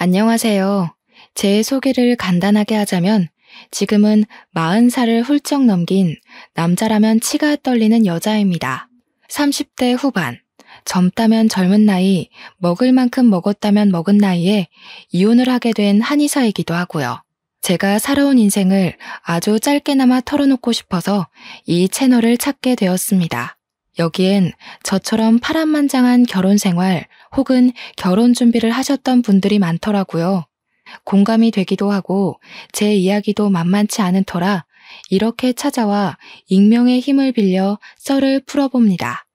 안녕하세요. 제 소개를 간단하게 하자면 지금은 40살을 훌쩍 넘긴 남자라면 치가 떨리는 여자입니다. 30대 후반, 젊다면 젊은 나이, 먹을 만큼 먹었다면 먹은 나이에 이혼을 하게 된 한의사이기도 하고요. 제가 살아온 인생을 아주 짧게나마 털어놓고 싶어서 이 채널을 찾게 되었습니다. 여기엔 저처럼 파란만장한 결혼 생활 혹은 결혼 준비를 하셨던 분들이 많더라고요. 공감이 되기도 하고 제 이야기도 만만치 않은 터라 이렇게 찾아와 익명의 힘을 빌려 썰을 풀어봅니다.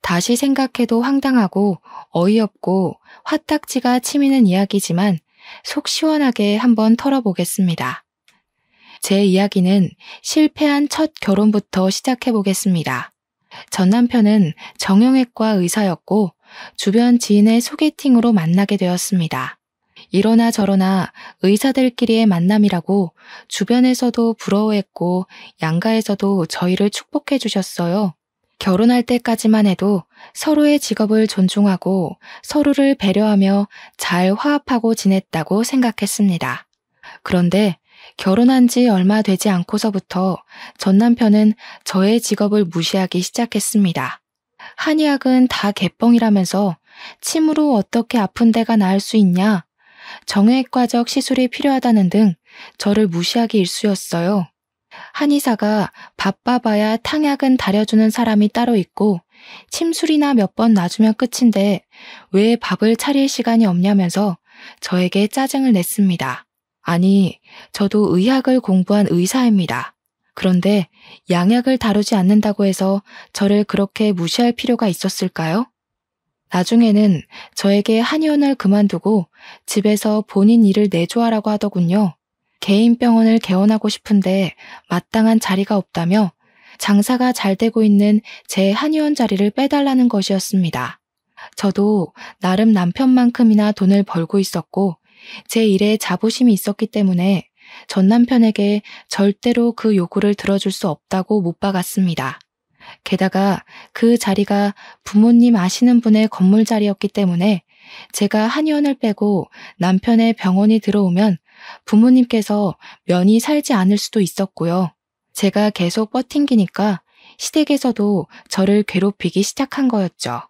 다시 생각해도 황당하고 어이없고 화딱지가 치미는 이야기지만 속 시원하게 한번 털어보겠습니다. 제 이야기는 실패한 첫 결혼부터 시작해보겠습니다. 전 남편은 정형외과 의사였고 주변 지인의 소개팅으로 만나게 되었습니다. 이러나 저러나 의사들끼리의 만남이라고 주변에서도 부러워했고 양가에서도 저희를 축복해 주셨어요. 결혼할 때까지만 해도 서로의 직업을 존중하고 서로를 배려하며 잘 화합하고 지냈다고 생각했습니다. 그런데 결혼한 지 얼마 되지 않고서부터 전 남편은 저의 직업을 무시하기 시작했습니다. 한의학은 다 개뻥이라면서 침으로 어떻게 아픈 데가 나을 수 있냐, 정형외과적 시술이 필요하다는 등 저를 무시하기 일쑤였어요. 한의사가 바빠봐야 탕약은 다려주는 사람이 따로 있고 침술이나 몇 번 놔주면 끝인데 왜 밥을 차릴 시간이 없냐면서 저에게 짜증을 냈습니다. 아니, 저도 의학을 공부한 의사입니다. 그런데 양약을 다루지 않는다고 해서 저를 그렇게 무시할 필요가 있었을까요? 나중에는 저에게 한의원을 그만두고 집에서 본인 일을 내조하라고 하더군요. 개인 병원을 개원하고 싶은데 마땅한 자리가 없다며 장사가 잘 되고 있는 제 한의원 자리를 빼달라는 것이었습니다. 저도 나름 남편만큼이나 돈을 벌고 있었고 제 일에 자부심이 있었기 때문에 전 남편에게 절대로 그 요구를 들어줄 수 없다고 못 박았습니다. 게다가 그 자리가 부모님 아시는 분의 건물 자리였기 때문에 제가 한의원을 빼고 남편의 병원이 들어오면 부모님께서 면이 살지 않을 수도 있었고요. 제가 계속 버팅기니까 시댁에서도 저를 괴롭히기 시작한 거였죠.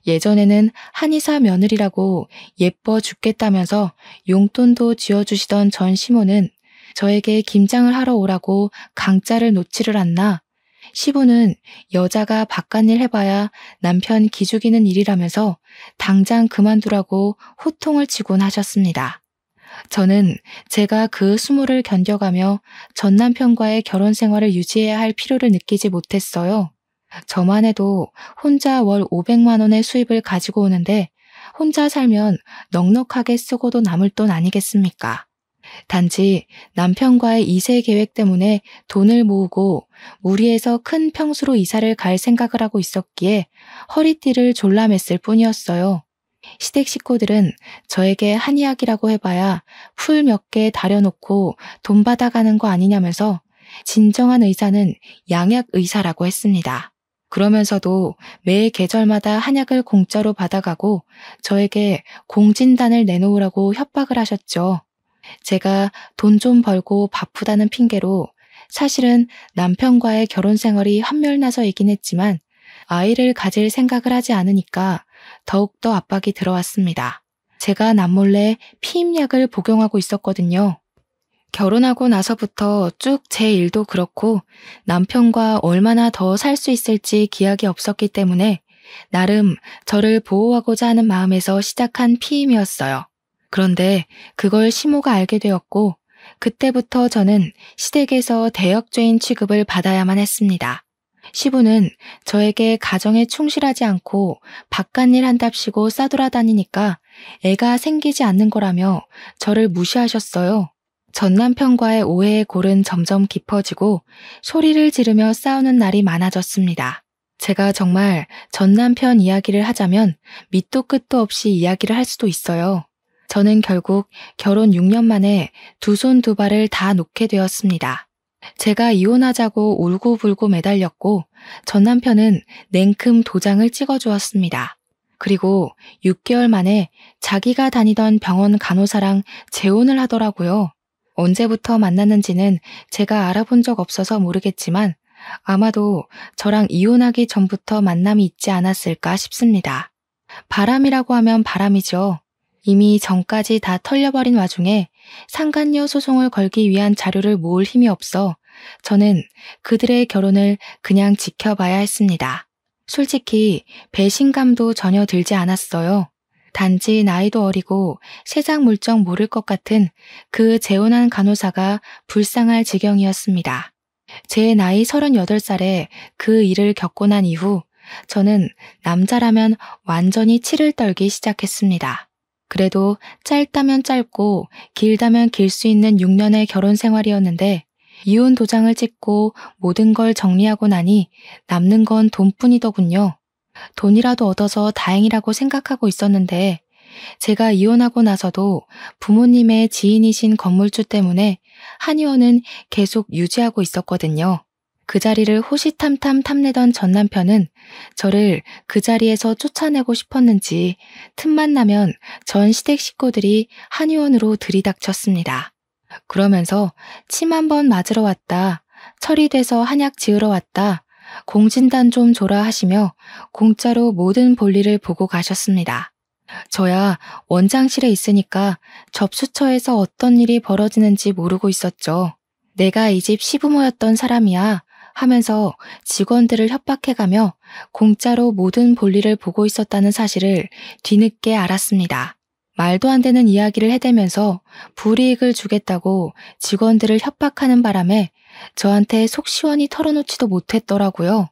예전에는 한의사 며느리라고 예뻐 죽겠다면서 용돈도 쥐어주시던 전 시모는 저에게 김장을 하러 오라고 강짜를 놓지를 않나, 시부는 여자가 바깥일 해봐야 남편 기죽이는 일이라면서 당장 그만두라고 호통을 치곤 하셨습니다. 저는 제가 그 수모를 견뎌가며 전 남편과의 결혼 생활을 유지해야 할 필요를 느끼지 못했어요. 저만 해도 혼자 월 500만 원의 수입을 가지고 오는데 혼자 살면 넉넉하게 쓰고도 남을 돈 아니겠습니까? 단지 남편과의 2세 계획 때문에 돈을 모으고 무리해서 큰 평수로 이사를 갈 생각을 하고 있었기에 허리띠를 졸라맸을 뿐이었어요. 시댁 식구들은 저에게 한의학이라고 해봐야 풀 몇 개 다려놓고 돈 받아가는 거 아니냐면서 진정한 의사는 양약 의사라고 했습니다. 그러면서도 매 계절마다 한약을 공짜로 받아가고 저에게 공진단을 내놓으라고 협박을 하셨죠. 제가 돈 좀 벌고 바쁘다는 핑계로 사실은 남편과의 결혼 생활이 한멸나서이긴 했지만 아이를 가질 생각을 하지 않으니까 더욱더 압박이 들어왔습니다. 제가 남몰래 피임약을 복용하고 있었거든요. 결혼하고 나서부터 쭉 제 일도 그렇고 남편과 얼마나 더 살 수 있을지 기약이 없었기 때문에 나름 저를 보호하고자 하는 마음에서 시작한 피임이었어요. 그런데 그걸 시모가 알게 되었고 그때부터 저는 시댁에서 대역죄인 취급을 받아야만 했습니다. 시부는 저에게 가정에 충실하지 않고 바깥일 한답시고 싸돌아다니니까 애가 생기지 않는 거라며 저를 무시하셨어요. 전 남편과의 오해의 골은 점점 깊어지고 소리를 지르며 싸우는 날이 많아졌습니다. 제가 정말 전 남편 이야기를 하자면 밑도 끝도 없이 이야기를 할 수도 있어요. 저는 결국 결혼 6년 만에 두 손 두 발을 다 놓게 되었습니다. 제가 이혼하자고 울고불고 매달렸고 전 남편은 냉큼 도장을 찍어주었습니다. 그리고 6개월 만에 자기가 다니던 병원 간호사랑 재혼을 하더라고요. 언제부터 만났는지는 제가 알아본 적 없어서 모르겠지만 아마도 저랑 이혼하기 전부터 만남이 있지 않았을까 싶습니다. 바람이라고 하면 바람이죠. 이미 전까지 다 털려버린 와중에 상간녀 소송을 걸기 위한 자료를 모을 힘이 없어 저는 그들의 결혼을 그냥 지켜봐야 했습니다. 솔직히 배신감도 전혀 들지 않았어요. 단지 나이도 어리고 세상 물정 모를 것 같은 그 재혼한 간호사가 불쌍할 지경이었습니다. 제 나이 38살에 그 일을 겪고 난 이후 저는 남자라면 완전히 치를 떨기 시작했습니다. 그래도 짧다면 짧고 길다면 길 수 있는 6년의 결혼 생활이었는데 이혼 도장을 찍고 모든 걸 정리하고 나니 남는 건 돈뿐이더군요. 돈이라도 얻어서 다행이라고 생각하고 있었는데 제가 이혼하고 나서도 부모님의 지인이신 건물주 때문에 한의원은 계속 유지하고 있었거든요. 그 자리를 호시탐탐 탐내던 전 남편은 저를 그 자리에서 쫓아내고 싶었는지 틈만 나면 전 시댁 식구들이 한의원으로 들이닥쳤습니다. 그러면서 침 한 번 맞으러 왔다, 철이 돼서 한약 지으러 왔다, 공진단 좀 줘라 하시며 공짜로 모든 볼일을 보고 가셨습니다. 저야 원장실에 있으니까 접수처에서 어떤 일이 벌어지는지 모르고 있었죠. 내가 이 집 시부모였던 사람이야 하면서 직원들을 협박해가며 공짜로 모든 볼일을 보고 있었다는 사실을 뒤늦게 알았습니다. 말도 안 되는 이야기를 해대면서 불이익을 주겠다고 직원들을 협박하는 바람에 저한테 속 시원히 털어놓지도 못했더라고요.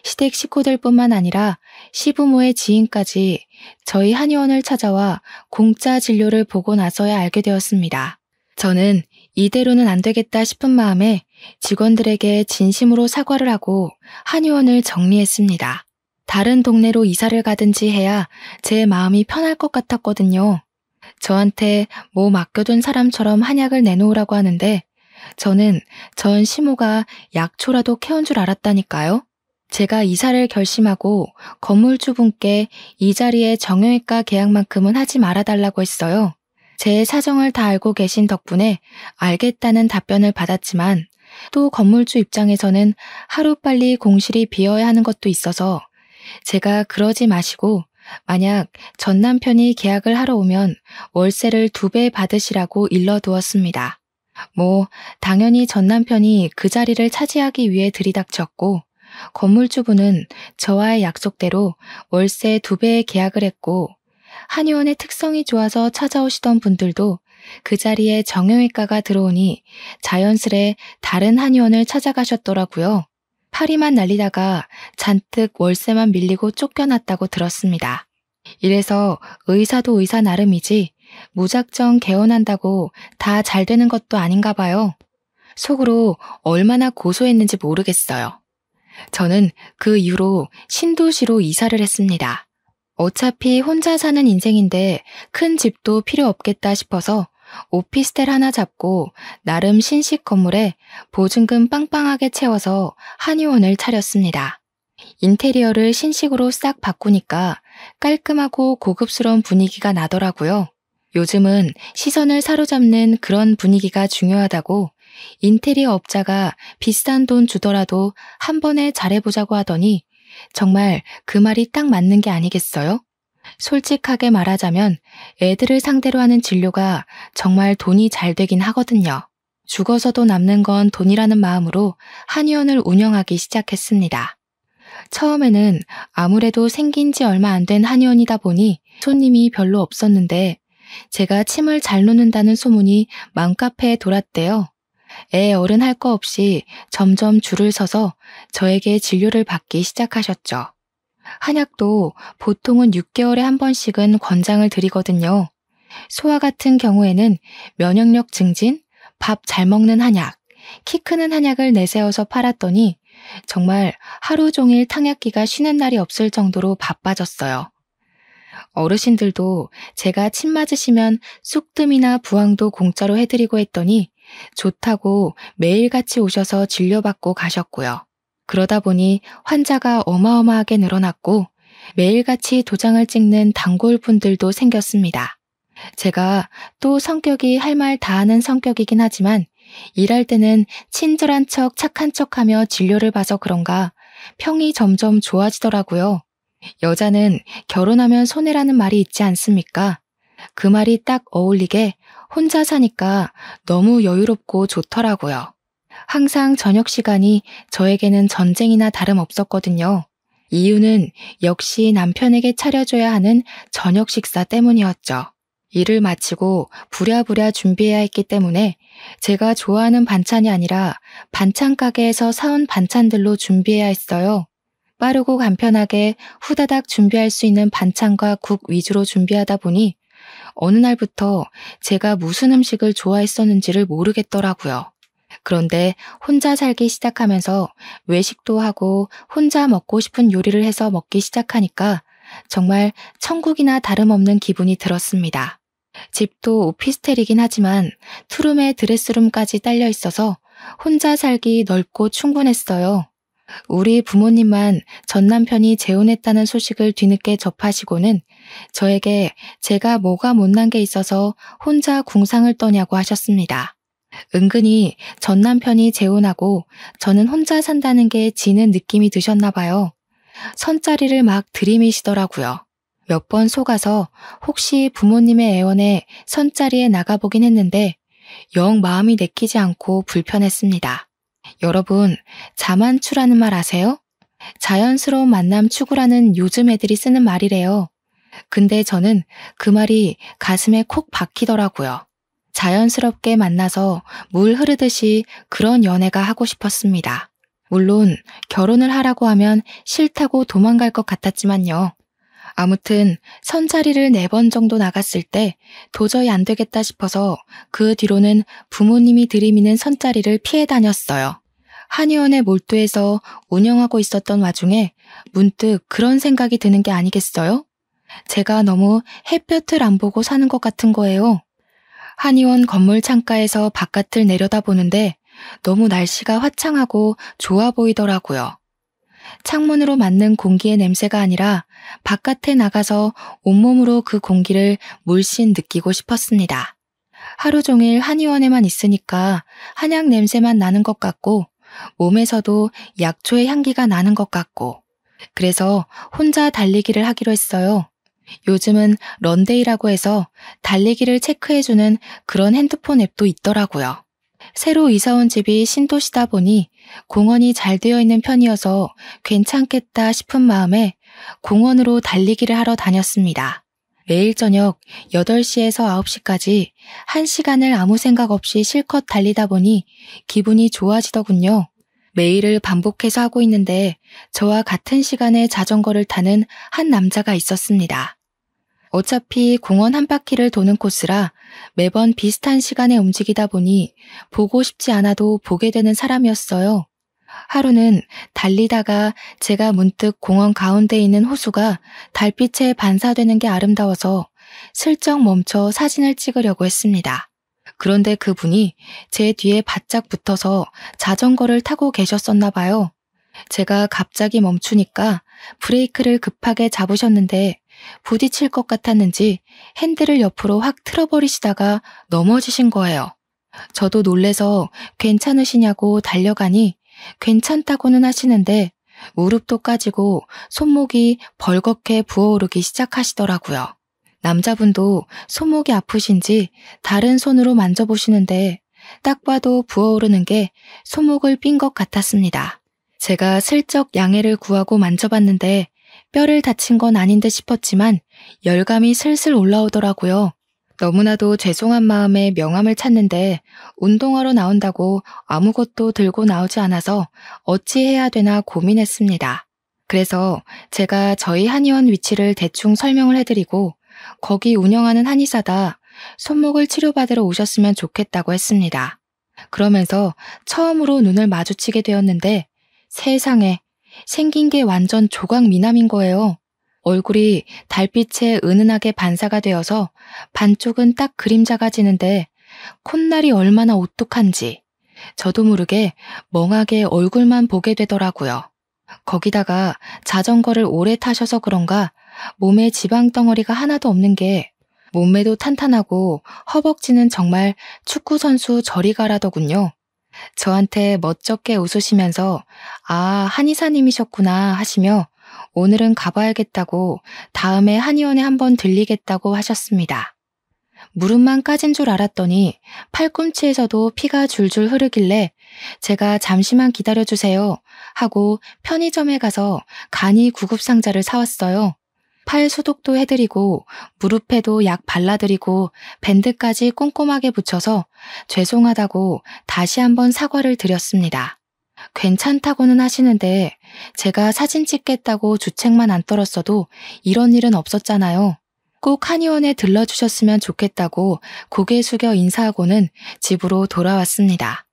시댁 식구들뿐만 아니라 시부모의 지인까지 저희 한의원을 찾아와 공짜 진료를 보고 나서야 알게 되었습니다. 저는 이대로는 안 되겠다 싶은 마음에 직원들에게 진심으로 사과를 하고 한의원을 정리했습니다. 다른 동네로 이사를 가든지 해야 제 마음이 편할 것 같았거든요. 저한테 뭐 맡겨둔 사람처럼 한약을 내놓으라고 하는데 저는 전 시모가 약초라도 캐온 줄 알았다니까요. 제가 이사를 결심하고 건물주분께 이 자리에 정형외과 계약만큼은 하지 말아달라고 했어요. 제 사정을 다 알고 계신 덕분에 알겠다는 답변을 받았지만 또 건물주 입장에서는 하루빨리 공실이 비어야 하는 것도 있어서 제가 그러지 마시고 만약 전 남편이 계약을 하러 오면 월세를 2배 받으시라고 일러두었습니다. 당연히 전 남편이 그 자리를 차지하기 위해 들이닥쳤고 건물주분은 저와의 약속대로 월세 2배의 계약을 했고 한의원의 특성이 좋아서 찾아오시던 분들도 그 자리에 정형외과가 들어오니 자연스레 다른 한의원을 찾아가셨더라고요. 파리만 날리다가 잔뜩 월세만 밀리고 쫓겨났다고 들었습니다. 이래서 의사도 의사 나름이지 무작정 개원한다고 다 잘 되는 것도 아닌가 봐요. 속으로 얼마나 고소했는지 모르겠어요. 저는 그 이후로 신도시로 이사를 했습니다. 어차피 혼자 사는 인생인데 큰 집도 필요 없겠다 싶어서 오피스텔 하나 잡고 나름 신식 건물에 보증금 빵빵하게 채워서 한의원을 차렸습니다. 인테리어를 신식으로 싹 바꾸니까 깔끔하고 고급스러운 분위기가 나더라고요. 요즘은 시선을 사로잡는 그런 분위기가 중요하다고 인테리어 업자가 비싼 돈 주더라도 한 번에 잘해보자고 하더니 정말 그 말이 딱 맞는 게 아니겠어요? 솔직하게 말하자면 애들을 상대로 하는 진료가 정말 돈이 잘 되긴 하거든요. 죽어서도 남는 건 돈이라는 마음으로 한의원을 운영하기 시작했습니다. 처음에는 아무래도 생긴 지 얼마 안 된 한의원이다 보니 손님이 별로 없었는데 제가 침을 잘 놓는다는 소문이 맘카페에 돌았대요. 애 어른 할 거 없이 점점 줄을 서서 저에게 진료를 받기 시작하셨죠. 한약도 보통은 6개월에 한 번씩은 권장을 드리거든요. 소아 같은 경우에는 면역력 증진, 밥 잘 먹는 한약, 키 크는 한약을 내세워서 팔았더니 정말 하루 종일 탕약기가 쉬는 날이 없을 정도로 바빠졌어요. 어르신들도 제가 침 맞으시면 쑥뜸이나 부항도 공짜로 해드리고 했더니 좋다고 매일같이 오셔서 진료받고 가셨고요. 그러다 보니 환자가 어마어마하게 늘어났고 매일같이 도장을 찍는 단골분들도 생겼습니다. 제가 또 성격이 할 말 다 하는 성격이긴 하지만 일할 때는 친절한 척 착한 척하며 진료를 봐서 그런가 평이 점점 좋아지더라고요. 여자는 결혼하면 손해라는 말이 있지 않습니까? 그 말이 딱 어울리게 혼자 사니까 너무 여유롭고 좋더라고요. 항상 저녁 시간이 저에게는 전쟁이나 다름없었거든요. 이유는 역시 남편에게 차려줘야 하는 저녁 식사 때문이었죠. 일을 마치고 부랴부랴 준비해야 했기 때문에 제가 좋아하는 반찬이 아니라 반찬 가게에서 사온 반찬들로 준비해야 했어요. 빠르고 간편하게 후다닥 준비할 수 있는 반찬과 국 위주로 준비하다 보니 어느 날부터 제가 무슨 음식을 좋아했었는지를 모르겠더라고요. 그런데 혼자 살기 시작하면서 외식도 하고 혼자 먹고 싶은 요리를 해서 먹기 시작하니까 정말 천국이나 다름없는 기분이 들었습니다. 집도 오피스텔이긴 하지만 투룸에 드레스룸까지 딸려 있어서 혼자 살기 넓고 충분했어요. 우리 부모님만 전 남편이 재혼했다는 소식을 뒤늦게 접하시고는 저에게 제가 뭐가 못난 게 있어서 혼자 궁상을 떠냐고 하셨습니다. 은근히 전 남편이 재혼하고 저는 혼자 산다는 게 지는 느낌이 드셨나 봐요. 선자리를 막 들이미시더라고요. 몇 번 속아서 혹시 부모님의 애원에 선자리에 나가보긴 했는데 영 마음이 내키지 않고 불편했습니다. 여러분, 자만추라는 말 아세요? 자연스러운 만남 추구라는 요즘 애들이 쓰는 말이래요. 근데 저는 그 말이 가슴에 콕 박히더라고요. 자연스럽게 만나서 물 흐르듯이 그런 연애가 하고 싶었습니다. 물론 결혼을 하라고 하면 싫다고 도망갈 것 같았지만요. 아무튼 선자리를 4번 정도 나갔을 때 도저히 안 되겠다 싶어서 그 뒤로는 부모님이 들이미는 선자리를 피해 다녔어요. 한의원에 몰두해서 운영하고 있었던 와중에 문득 그런 생각이 드는 게 아니겠어요? 제가 너무 햇볕을 안 보고 사는 것 같은 거예요. 한의원 건물 창가에서 바깥을 내려다보는데 너무 날씨가 화창하고 좋아 보이더라고요. 창문으로 맞는 공기의 냄새가 아니라 바깥에 나가서 온몸으로 그 공기를 물씬 느끼고 싶었습니다. 하루 종일 한의원에만 있으니까 한약 냄새만 나는 것 같고 몸에서도 약초의 향기가 나는 것 같고 그래서 혼자 달리기를 하기로 했어요. 요즘은 런데이라고 해서 달리기를 체크해주는 그런 핸드폰 앱도 있더라고요. 새로 이사온 집이 신도시다 보니 공원이 잘 되어 있는 편이어서 괜찮겠다 싶은 마음에 공원으로 달리기를 하러 다녔습니다. 매일 저녁 8시에서 9시까지 1시간을 아무 생각 없이 실컷 달리다 보니 기분이 좋아지더군요. 매일을 반복해서 하고 있는데 저와 같은 시간에 자전거를 타는 한 남자가 있었습니다. 어차피 공원 한 바퀴를 도는 코스라 매번 비슷한 시간에 움직이다 보니 보고 싶지 않아도 보게 되는 사람이었어요. 하루는 달리다가 제가 문득 공원 가운데 있는 호수가 달빛에 반사되는 게 아름다워서 슬쩍 멈춰 사진을 찍으려고 했습니다. 그런데 그분이 제 뒤에 바짝 붙어서 자전거를 타고 계셨었나 봐요. 제가 갑자기 멈추니까 브레이크를 급하게 잡으셨는데 부딪힐 것 같았는지 핸들을 옆으로 확 틀어버리시다가 넘어지신 거예요. 저도 놀래서 괜찮으시냐고 달려가니 괜찮다고는 하시는데 무릎도 까지고 손목이 벌겋게 부어오르기 시작하시더라고요. 남자분도 손목이 아프신지 다른 손으로 만져보시는데 딱 봐도 부어오르는 게 손목을 삔 것 같았습니다. 제가 슬쩍 양해를 구하고 만져봤는데 뼈를 다친 건 아닌 듯 싶었지만 열감이 슬슬 올라오더라고요. 너무나도 죄송한 마음에 명함을 찾는데 운동하러 나온다고 아무것도 들고 나오지 않아서 어찌해야 되나 고민했습니다. 그래서 제가 저희 한의원 위치를 대충 설명을 해드리고 거기 운영하는 한의사다 손목을 치료받으러 오셨으면 좋겠다고 했습니다. 그러면서 처음으로 눈을 마주치게 되었는데 세상에 생긴 게 완전 조각 미남인 거예요. 얼굴이 달빛에 은은하게 반사가 되어서 반쪽은 딱 그림자가 지는데 콧날이 얼마나 오똑한지 저도 모르게 멍하게 얼굴만 보게 되더라고요. 거기다가 자전거를 오래 타셔서 그런가 몸에 지방 덩어리가 하나도 없는 게 몸매도 탄탄하고 허벅지는 정말 축구선수 저리 가라더군요. 저한테 멋쩍게 웃으시면서 아, 한의사님이셨구나 하시며 오늘은 가봐야겠다고 다음에 한의원에 한번 들리겠다고 하셨습니다. 무릎만 까진 줄 알았더니 팔꿈치에서도 피가 줄줄 흐르길래 제가 잠시만 기다려주세요 하고 편의점에 가서 간이 구급상자를 사왔어요. 팔 소독도 해드리고 무릎에도 약 발라드리고 밴드까지 꼼꼼하게 붙여서 죄송하다고 다시 한번 사과를 드렸습니다. 괜찮다고는 하시는데 제가 사진 찍겠다고 주책만 안 떨었어도 이런 일은 없었잖아요. 꼭 한의원에 들러주셨으면 좋겠다고 고개 숙여 인사하고는 집으로 돌아왔습니다.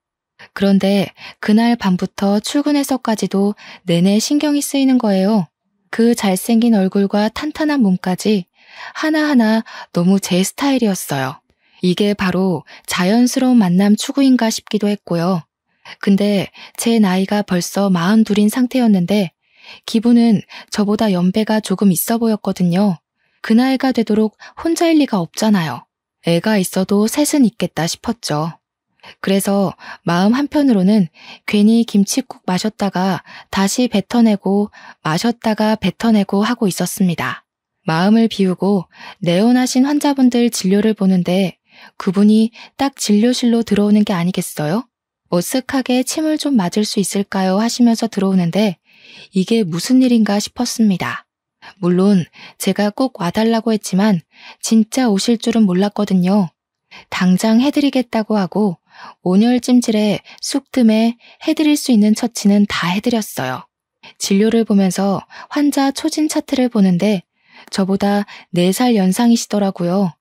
그런데 그날 밤부터 출근해서까지도 내내 신경이 쓰이는 거예요. 그 잘생긴 얼굴과 탄탄한 몸까지 하나하나 너무 제 스타일이었어요. 이게 바로 자연스러운 만남 추구인가 싶기도 했고요. 근데 제 나이가 벌써 42인 상태였는데 기분은 저보다 연배가 조금 있어 보였거든요. 그 나이가 되도록 혼자일 리가 없잖아요. 애가 있어도 셋은 있겠다 싶었죠. 그래서 마음 한편으로는 괜히 김칫국 마셨다가 다시 뱉어내고 마셨다가 뱉어내고 하고 있었습니다. 마음을 비우고 내원하신 환자분들 진료를 보는데 그분이 딱 진료실로 들어오는 게 아니겠어요? 어색하게 침을 좀 맞을 수 있을까요? 하시면서 들어오는데 이게 무슨 일인가 싶었습니다. 물론 제가 꼭 와달라고 했지만 진짜 오실 줄은 몰랐거든요. 당장 해드리겠다고 하고 온열 찜질에 쑥뜸에 해드릴 수 있는 처치는 다 해드렸어요. 진료를 보면서 환자 초진 차트를 보는데 저보다 4살 연상이시더라고요.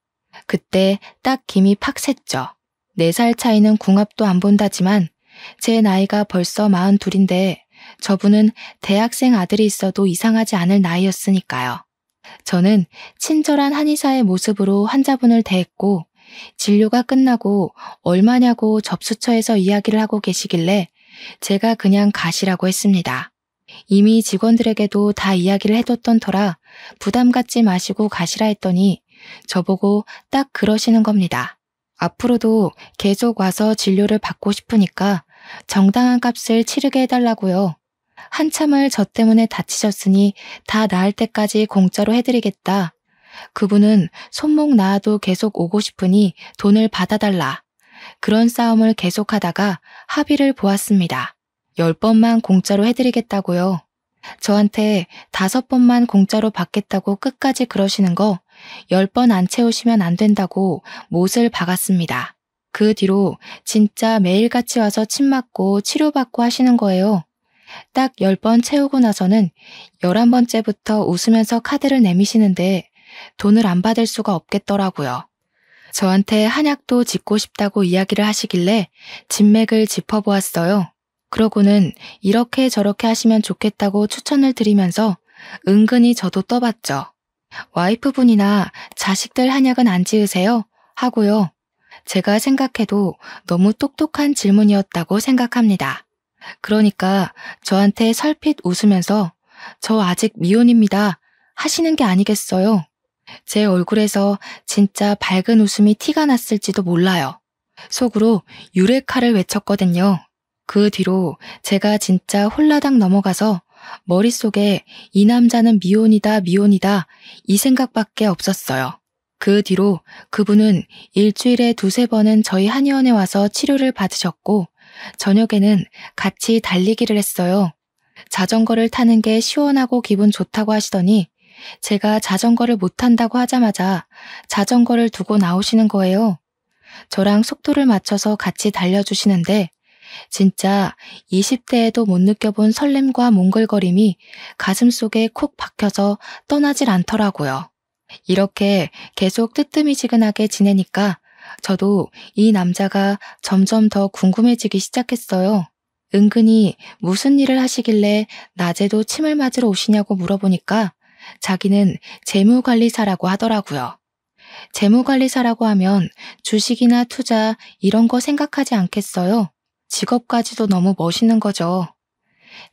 그때 딱 김이 팍 샜죠. 4살 차이는 궁합도 안 본다지만 제 나이가 벌써 42인데 저분은 대학생 아들이 있어도 이상하지 않을 나이였으니까요. 저는 친절한 한의사의 모습으로 환자분을 대했고 진료가 끝나고 얼마냐고 접수처에서 이야기를 하고 계시길래 제가 그냥 가시라고 했습니다. 이미 직원들에게도 다 이야기를 해뒀던 터라 부담 갖지 마시고 가시라 했더니 저보고 딱 그러시는 겁니다. 앞으로도 계속 와서 진료를 받고 싶으니까 정당한 값을 치르게 해달라고요. 한참을 저 때문에 다치셨으니 다 나을 때까지 공짜로 해드리겠다. 그분은 손목 나아도 계속 오고 싶으니 돈을 받아달라. 그런 싸움을 계속하다가 합의를 보았습니다. 10번만 공짜로 해드리겠다고요. 저한테 5번만 공짜로 받겠다고 끝까지 그러시는 거 10번 안 채우시면 안 된다고 못을 박았습니다. 그 뒤로 진짜 매일같이 와서 침 맞고 치료받고 하시는 거예요. 딱 10번 채우고 나서는 11번째부터 웃으면서 카드를 내미시는데 돈을 안 받을 수가 없겠더라고요. 저한테 한약도 짓고 싶다고 이야기를 하시길래 진맥을 짚어보았어요. 그러고는 이렇게 저렇게 하시면 좋겠다고 추천을 드리면서 은근히 저도 떠봤죠. 와이프분이나 자식들 한약은 안 지으세요? 하고요. 제가 생각해도 너무 똑똑한 질문이었다고 생각합니다. 그러니까 저한테 설핏 웃으면서 저 아직 미혼입니다 하시는 게 아니겠어요. 제 얼굴에서 진짜 밝은 웃음이 티가 났을지도 몰라요. 속으로 유레카를 외쳤거든요. 그 뒤로 제가 진짜 홀라당 넘어가서 머릿속에 이 남자는 미혼이다 미혼이다 이 생각밖에 없었어요. 그 뒤로 그분은 일주일에 2-3번은 저희 한의원에 와서 치료를 받으셨고 저녁에는 같이 달리기를 했어요. 자전거를 타는 게 시원하고 기분 좋다고 하시더니 제가 자전거를 못 탄다고 하자마자 자전거를 두고 나오시는 거예요. 저랑 속도를 맞춰서 같이 달려주시는데 진짜 20대에도 못 느껴본 설렘과 몽글거림이 가슴속에 콕 박혀서 떠나질 않더라고요. 이렇게 계속 뜨뜨미지근하게 지내니까 저도 이 남자가 점점 더 궁금해지기 시작했어요. 은근히 무슨 일을 하시길래 낮에도 침을 맞으러 오시냐고 물어보니까 자기는 재무관리사라고 하더라고요. 재무관리사라고 하면 주식이나 투자 이런 거 생각하지 않겠어요? 직업까지도 너무 멋있는 거죠.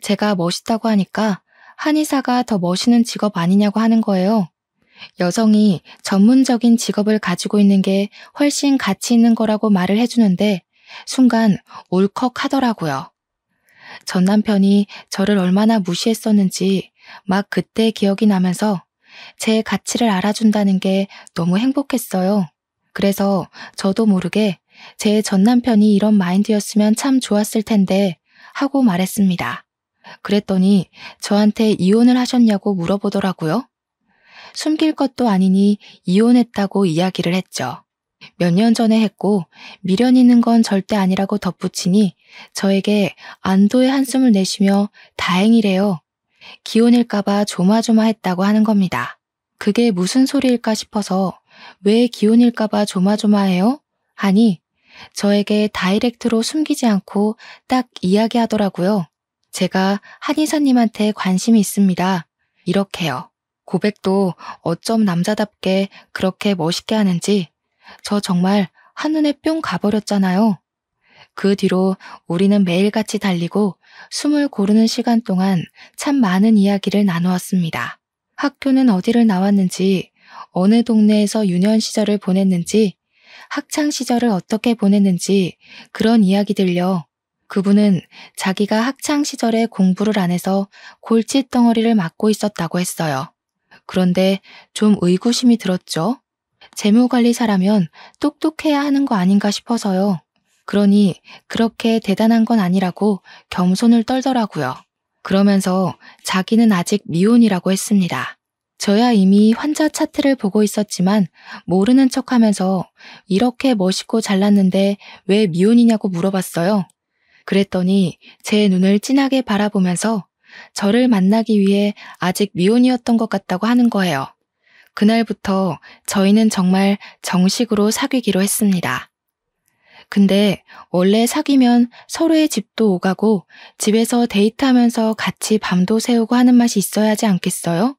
제가 멋있다고 하니까 한의사가 더 멋있는 직업 아니냐고 하는 거예요. 여성이 전문적인 직업을 가지고 있는 게 훨씬 가치 있는 거라고 말을 해주는데 순간 울컥 하더라고요. 전 남편이 저를 얼마나 무시했었는지 막 그때 기억이 나면서 제 가치를 알아준다는 게 너무 행복했어요. 그래서 저도 모르게 제 전 남편이 이런 마인드였으면 참 좋았을 텐데 하고 말했습니다. 그랬더니 저한테 이혼을 하셨냐고 물어보더라고요. 숨길 것도 아니니 이혼했다고 이야기를 했죠. 몇 년 전에 했고 미련 있는 건 절대 아니라고 덧붙이니 저에게 안도의 한숨을 내쉬며 다행이래요. 기혼일까봐 조마조마했다고 하는 겁니다. 그게 무슨 소리일까 싶어서 왜 기혼일까봐 조마조마해요? 하니 저에게 다이렉트로 숨기지 않고 딱 이야기하더라고요. 제가 한의사님한테 관심이 있습니다. 이렇게요. 고백도 어쩜 남자답게 그렇게 멋있게 하는지 저 정말 한눈에 뿅 가버렸잖아요. 그 뒤로 우리는 매일같이 달리고 숨을 고르는 시간 동안 참 많은 이야기를 나누었습니다. 학교는 어디를 나왔는지, 어느 동네에서 유년 시절을 보냈는지, 학창 시절을 어떻게 보냈는지 그런 이야기들요. 그분은 자기가 학창 시절에 공부를 안 해서 골칫덩어리를 맞고 있었다고 했어요. 그런데 좀 의구심이 들었죠. 재무관리사라면 똑똑해야 하는 거 아닌가 싶어서요. 그러니 그렇게 대단한 건 아니라고 겸손을 떨더라고요. 그러면서 자기는 아직 미혼이라고 했습니다. 저야 이미 환자 차트를 보고 있었지만 모르는 척하면서 이렇게 멋있고 잘났는데 왜 미혼이냐고 물어봤어요. 그랬더니 제 눈을 진하게 바라보면서 저를 만나기 위해 아직 미혼이었던 것 같다고 하는 거예요. 그날부터 저희는 정말 정식으로 사귀기로 했습니다. 근데 원래 사귀면 서로의 집도 오가고 집에서 데이트하면서 같이 밤도 새우고 하는 맛이 있어야 하지 않겠어요?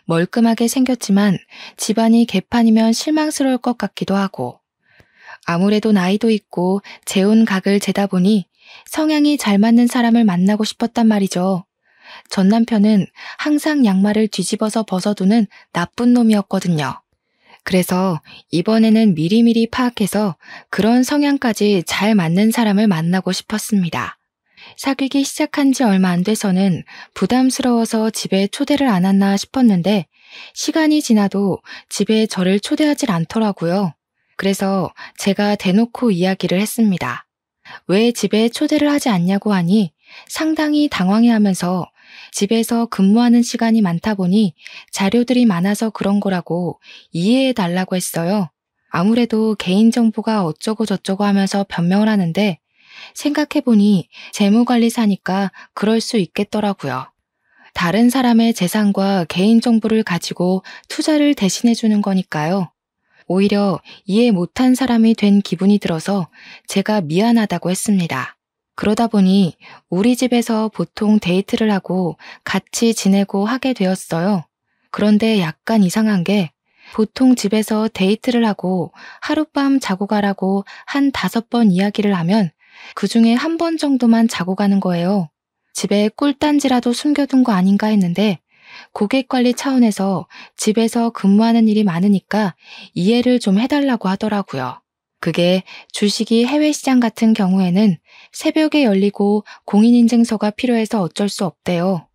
멀끔하게 생겼지만 집안이 개판이면 실망스러울 것 같기도 하고 아무래도 나이도 있고 재혼 각을 재다 보니 성향이 잘 맞는 사람을 만나고 싶었단 말이죠. 전 남편은 항상 양말을 뒤집어서 벗어두는 나쁜 놈이었거든요. 그래서 이번에는 미리미리 파악해서 그런 성향까지 잘 맞는 사람을 만나고 싶었습니다. 사귀기 시작한 지 얼마 안 돼서는 부담스러워서 집에 초대를 안 했나 싶었는데 시간이 지나도 집에 저를 초대하질 않더라고요. 그래서 제가 대놓고 이야기를 했습니다. 왜 집에 초대를 하지 않냐고 하니 상당히 당황해하면서 집에서 근무하는 시간이 많다 보니 자료들이 많아서 그런 거라고 이해해 달라고 했어요. 아무래도 개인정보가 어쩌고 저쩌고 하면서 변명을 하는데 생각해보니 재무관리사니까 그럴 수 있겠더라고요. 다른 사람의 재산과 개인정보를 가지고 투자를 대신해주는 거니까요. 오히려 이해 못한 사람이 된 기분이 들어서 제가 미안하다고 했습니다. 그러다 보니 우리 집에서 보통 데이트를 하고 같이 지내고 하게 되었어요. 그런데 약간 이상한 게 보통 집에서 데이트를 하고 하룻밤 자고 가라고 한 5번 이야기를 하면 그중에 한 번 정도만 자고 가는 거예요. 집에 꿀단지라도 숨겨둔 거 아닌가 했는데 고객관리 차원에서 집에서 근무하는 일이 많으니까 이해를 좀 해달라고 하더라고요. 그게 주식이 해외 시장 같은 경우에는 새벽에 열리고 공인인증서가 필요해서 어쩔 수 없대요.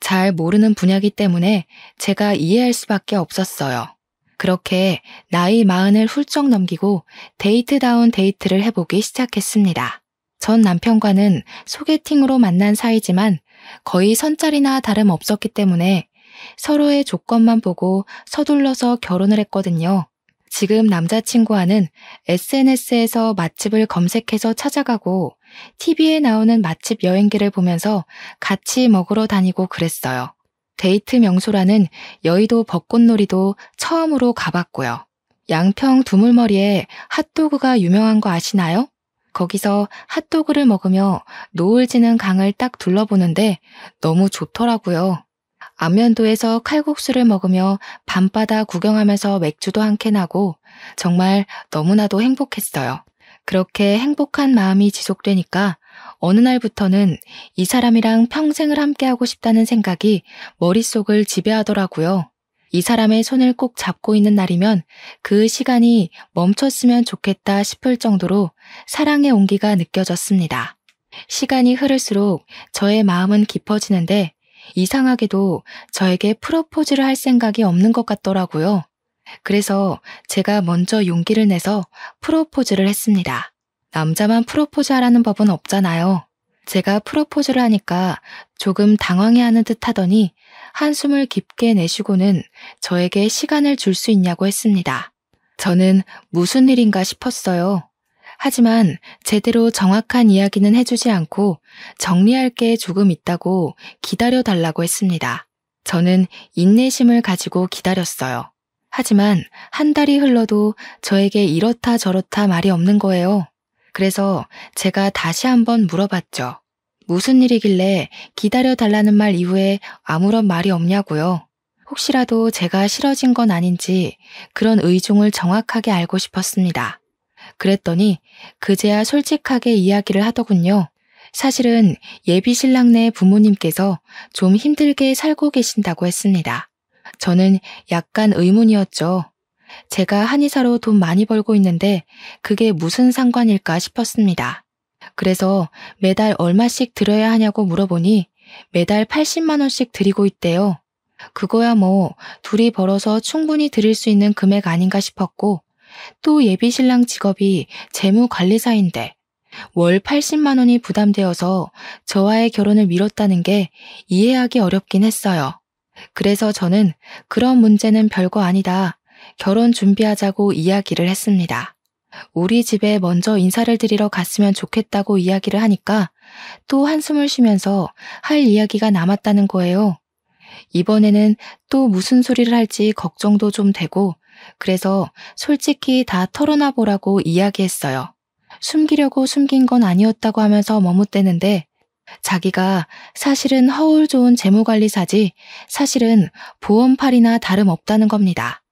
잘 모르는 분야이기 때문에 제가 이해할 수밖에 없었어요. 그렇게 나이 40을 훌쩍 넘기고 데이트다운 데이트를 해보기 시작했습니다. 전 남편과는 소개팅으로 만난 사이지만 거의 선짜리나 다름없었기 때문에 서로의 조건만 보고 서둘러서 결혼을 했거든요. 지금 남자친구와는 SNS에서 맛집을 검색해서 찾아가고 TV에 나오는 맛집 여행기를 보면서 같이 먹으러 다니고 그랬어요. 데이트 명소라는 여의도 벚꽃놀이도 처음으로 가봤고요. 양평 두물머리에 핫도그가 유명한 거 아시나요? 거기서 핫도그를 먹으며 노을 지는 강을 딱 둘러보는데 너무 좋더라고요. 안면도에서 칼국수를 먹으며 밤바다 구경하면서 맥주도 한 캔 하고 정말 너무나도 행복했어요. 그렇게 행복한 마음이 지속되니까 어느 날부터는 이 사람이랑 평생을 함께하고 싶다는 생각이 머릿속을 지배하더라고요. 이 사람의 손을 꼭 잡고 있는 날이면 그 시간이 멈췄으면 좋겠다 싶을 정도로 사랑의 온기가 느껴졌습니다. 시간이 흐를수록 저의 마음은 깊어지는데 이상하게도 저에게 프로포즈를 할 생각이 없는 것 같더라고요. 그래서 제가 먼저 용기를 내서 프로포즈를 했습니다. 남자만 프로포즈 하라는 법은 없잖아요. 제가 프로포즈를 하니까 조금 당황해하는 듯 하더니 한숨을 깊게 내쉬고는 저에게 시간을 줄 수 있냐고 했습니다. 저는 무슨 일인가 싶었어요. 하지만 제대로 정확한 이야기는 해주지 않고 정리할 게 조금 있다고 기다려달라고 했습니다. 저는 인내심을 가지고 기다렸어요. 하지만 한 달이 흘러도 저에게 이렇다 저렇다 말이 없는 거예요. 그래서 제가 다시 한번 물어봤죠. 무슨 일이길래 기다려달라는 말 이후에 아무런 말이 없냐고요. 혹시라도 제가 싫어진 건 아닌지 그런 의중을 정확하게 알고 싶었습니다. 그랬더니 그제야 솔직하게 이야기를 하더군요. 사실은 예비 신랑네 부모님께서 좀 힘들게 살고 계신다고 했습니다. 저는 약간 의문이었죠. 제가 한의사로 돈 많이 벌고 있는데 그게 무슨 상관일까 싶었습니다. 그래서 매달 얼마씩 들어야 하냐고 물어보니 매달 80만 원씩 드리고 있대요. 그거야 뭐 둘이 벌어서 충분히 드릴 수 있는 금액 아닌가 싶었고 또 예비신랑 직업이 재무관리사인데 월 80만 원이 부담되어서 저와의 결혼을 미뤘다는 게 이해하기 어렵긴 했어요. 그래서 저는 그런 문제는 별거 아니다. 결혼 준비하자고 이야기를 했습니다. 우리 집에 먼저 인사를 드리러 갔으면 좋겠다고 이야기를 하니까 또 한숨을 쉬면서 할 이야기가 남았다는 거예요. 이번에는 또 무슨 소리를 할지 걱정도 좀 되고 그래서 솔직히 다 털어놔 보라고 이야기했어요. 숨기려고 숨긴 건 아니었다고 하면서 머뭇대는데 자기가 사실은 허울 좋은 재무관리사지 사실은 보험팔이나 다름없다는 겁니다.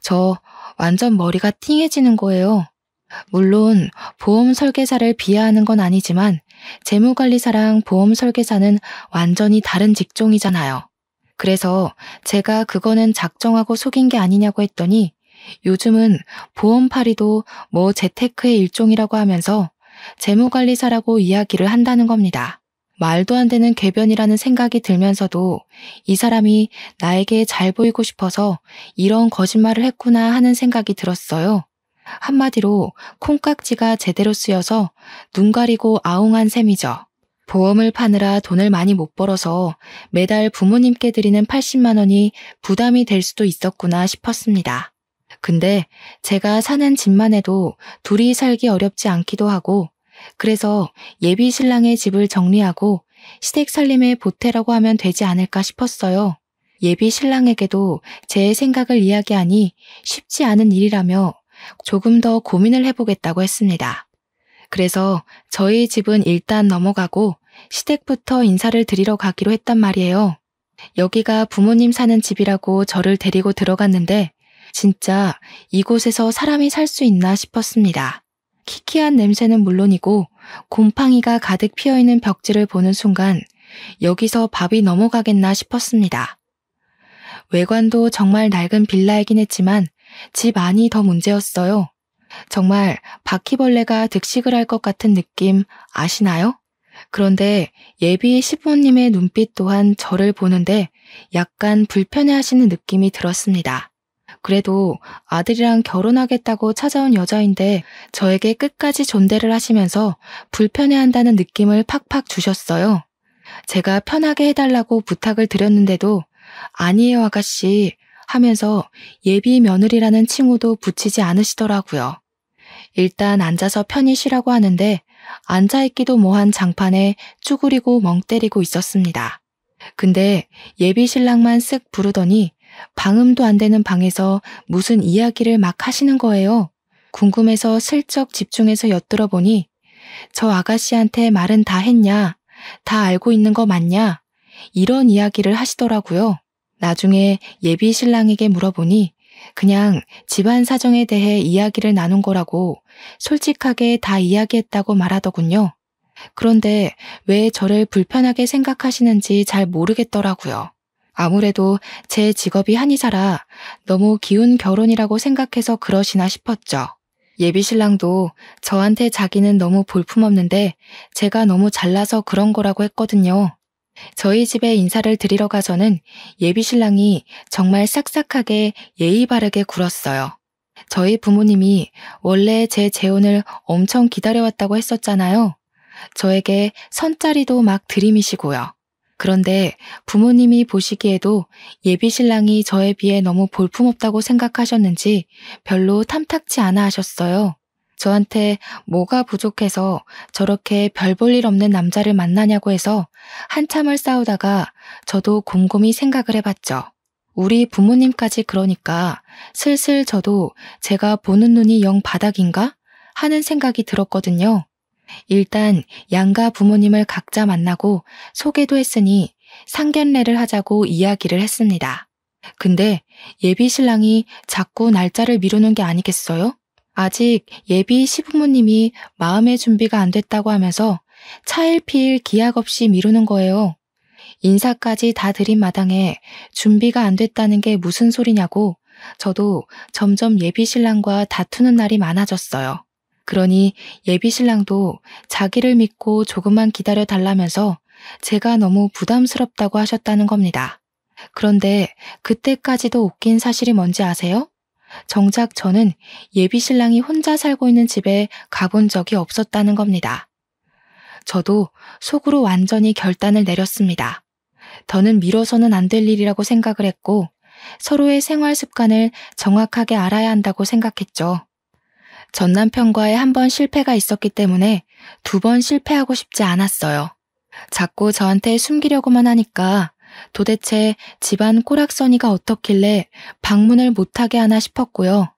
저 완전 머리가 띵해지는 거예요. 물론 보험 설계사를 비하하는 건 아니지만 재무관리사랑 보험 설계사는 완전히 다른 직종이잖아요. 그래서 제가 그거는 작정하고 속인 게 아니냐고 했더니 요즘은 보험팔이도 뭐 재테크의 일종이라고 하면서 재무관리사라고 이야기를 한다는 겁니다. 말도 안 되는 궤변이라는 생각이 들면서도 이 사람이 나에게 잘 보이고 싶어서 이런 거짓말을 했구나 하는 생각이 들었어요. 한마디로 콩깍지가 제대로 쓰여서 눈 가리고 아웅한 셈이죠. 보험을 파느라 돈을 많이 못 벌어서 매달 부모님께 드리는 80만 원이 부담이 될 수도 있었구나 싶었습니다. 근데 제가 사는 집만 해도 둘이 살기 어렵지 않기도 하고 그래서 예비 신랑의 집을 정리하고 시댁 살림에 보태라고 하면 되지 않을까 싶었어요. 예비 신랑에게도 제 생각을 이야기하니 쉽지 않은 일이라며 조금 더 고민을 해보겠다고 했습니다. 그래서 저희 집은 일단 넘어가고 시댁부터 인사를 드리러 가기로 했단 말이에요. 여기가 부모님 사는 집이라고 저를 데리고 들어갔는데 진짜 이곳에서 사람이 살 수 있나 싶었습니다. 키키한 냄새는 물론이고 곰팡이가 가득 피어있는 벽지를 보는 순간 여기서 밥이 넘어가겠나 싶었습니다. 외관도 정말 낡은 빌라이긴 했지만 집 안이 더 문제였어요. 정말 바퀴벌레가 득식을 할 것 같은 느낌 아시나요? 그런데 예비 시부모님의 눈빛 또한 저를 보는데 약간 불편해하시는 느낌이 들었습니다. 그래도 아들이랑 결혼하겠다고 찾아온 여자인데 저에게 끝까지 존대를 하시면서 불편해한다는 느낌을 팍팍 주셨어요. 제가 편하게 해달라고 부탁을 드렸는데도 아니에요 아가씨 하면서 예비 며느리라는 칭호도 붙이지 않으시더라고요. 일단 앉아서 편히 쉬라고 하는데 앉아있기도 뭐한 장판에 쭈그리고 멍 때리고 있었습니다. 근데 예비 신랑만 쓱 부르더니 방음도 안 되는 방에서 무슨 이야기를 막 하시는 거예요. 궁금해서 슬쩍 집중해서 엿들어 보니 저 아가씨한테 말은 다 했냐? 다 알고 있는 거 맞냐? 이런 이야기를 하시더라고요. 나중에 예비 신랑에게 물어보니 그냥 집안 사정에 대해 이야기를 나눈 거라고 솔직하게 다 이야기했다고 말하더군요. 그런데 왜 저를 불편하게 생각하시는지 잘 모르겠더라고요. 아무래도 제 직업이 한의사라 너무 기운 결혼이라고 생각해서 그러시나 싶었죠. 예비신랑도 저한테 자기는 너무 볼품없는데 제가 너무 잘나서 그런 거라고 했거든요. 저희 집에 인사를 드리러 가서는 예비신랑이 정말 싹싹하게 예의 바르게 굴었어요. 저희 부모님이 원래 제 재혼을 엄청 기다려왔다고 했었잖아요. 저에게 선자리도 막 들이미시고요. 그런데 부모님이 보시기에도 예비신랑이 저에 비해 너무 볼품없다고 생각하셨는지 별로 탐탁치 않아 하셨어요. 저한테 뭐가 부족해서 저렇게 별 볼 일 없는 남자를 만나냐고 해서 한참을 싸우다가 저도 곰곰이 생각을 해봤죠. 우리 부모님까지 그러니까 슬슬 저도 제가 보는 눈이 영 바닥인가 하는 생각이 들었거든요. 일단 양가 부모님을 각자 만나고 소개도 했으니 상견례를 하자고 이야기를 했습니다. 근데 예비 신랑이 자꾸 날짜를 미루는 게 아니겠어요? 아직 예비 시부모님이 마음의 준비가 안 됐다고 하면서 차일피일 기약 없이 미루는 거예요. 인사까지 다 드린 마당에 준비가 안 됐다는 게 무슨 소리냐고 저도 점점 예비 신랑과 다투는 날이 많아졌어요. 그러니 예비 신랑도 자기를 믿고 조금만 기다려 달라면서 제가 너무 부담스럽다고 하셨다는 겁니다. 그런데 그때까지도 웃긴 사실이 뭔지 아세요? 정작 저는 예비 신랑이 혼자 살고 있는 집에 가본 적이 없었다는 겁니다. 저도 속으로 완전히 결단을 내렸습니다. 더는 미뤄서는 안 될 일이라고 생각을 했고 서로의 생활 습관을 정확하게 알아야 한다고 생각했죠. 전 남편과의 한 번 실패가 있었기 때문에 2번 실패하고 싶지 않았어요. 자꾸 저한테 숨기려고만 하니까 도대체 집안 꼬락서니가 어떻길래 방문을 못하게 하나 싶었고요.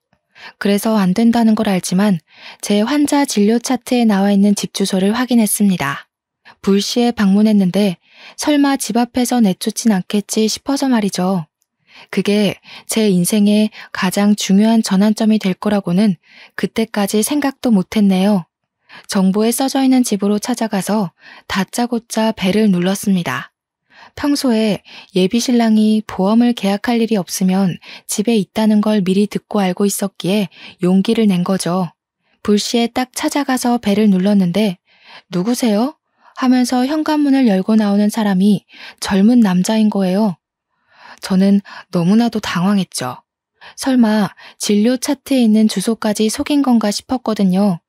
그래서 안 된다는 걸 알지만 제 환자 진료 차트에 나와 있는 집 주소를 확인했습니다. 불시에 방문했는데 설마 집 앞에서 내쫓진 않겠지 싶어서 말이죠. 그게 제 인생의 가장 중요한 전환점이 될 거라고는 그때까지 생각도 못했네요. 정보에 써져 있는 집으로 찾아가서 다짜고짜 벨을 눌렀습니다. 평소에 예비 신랑이 보험을 계약할 일이 없으면 집에 있다는 걸 미리 듣고 알고 있었기에 용기를 낸 거죠. 불시에 딱 찾아가서 벨을 눌렀는데 누구세요? 하면서 현관문을 열고 나오는 사람이 젊은 남자인 거예요. 저는 너무나도 당황했죠. 설마 진료 차트에 있는 주소까지 속인 건가 싶었거든요.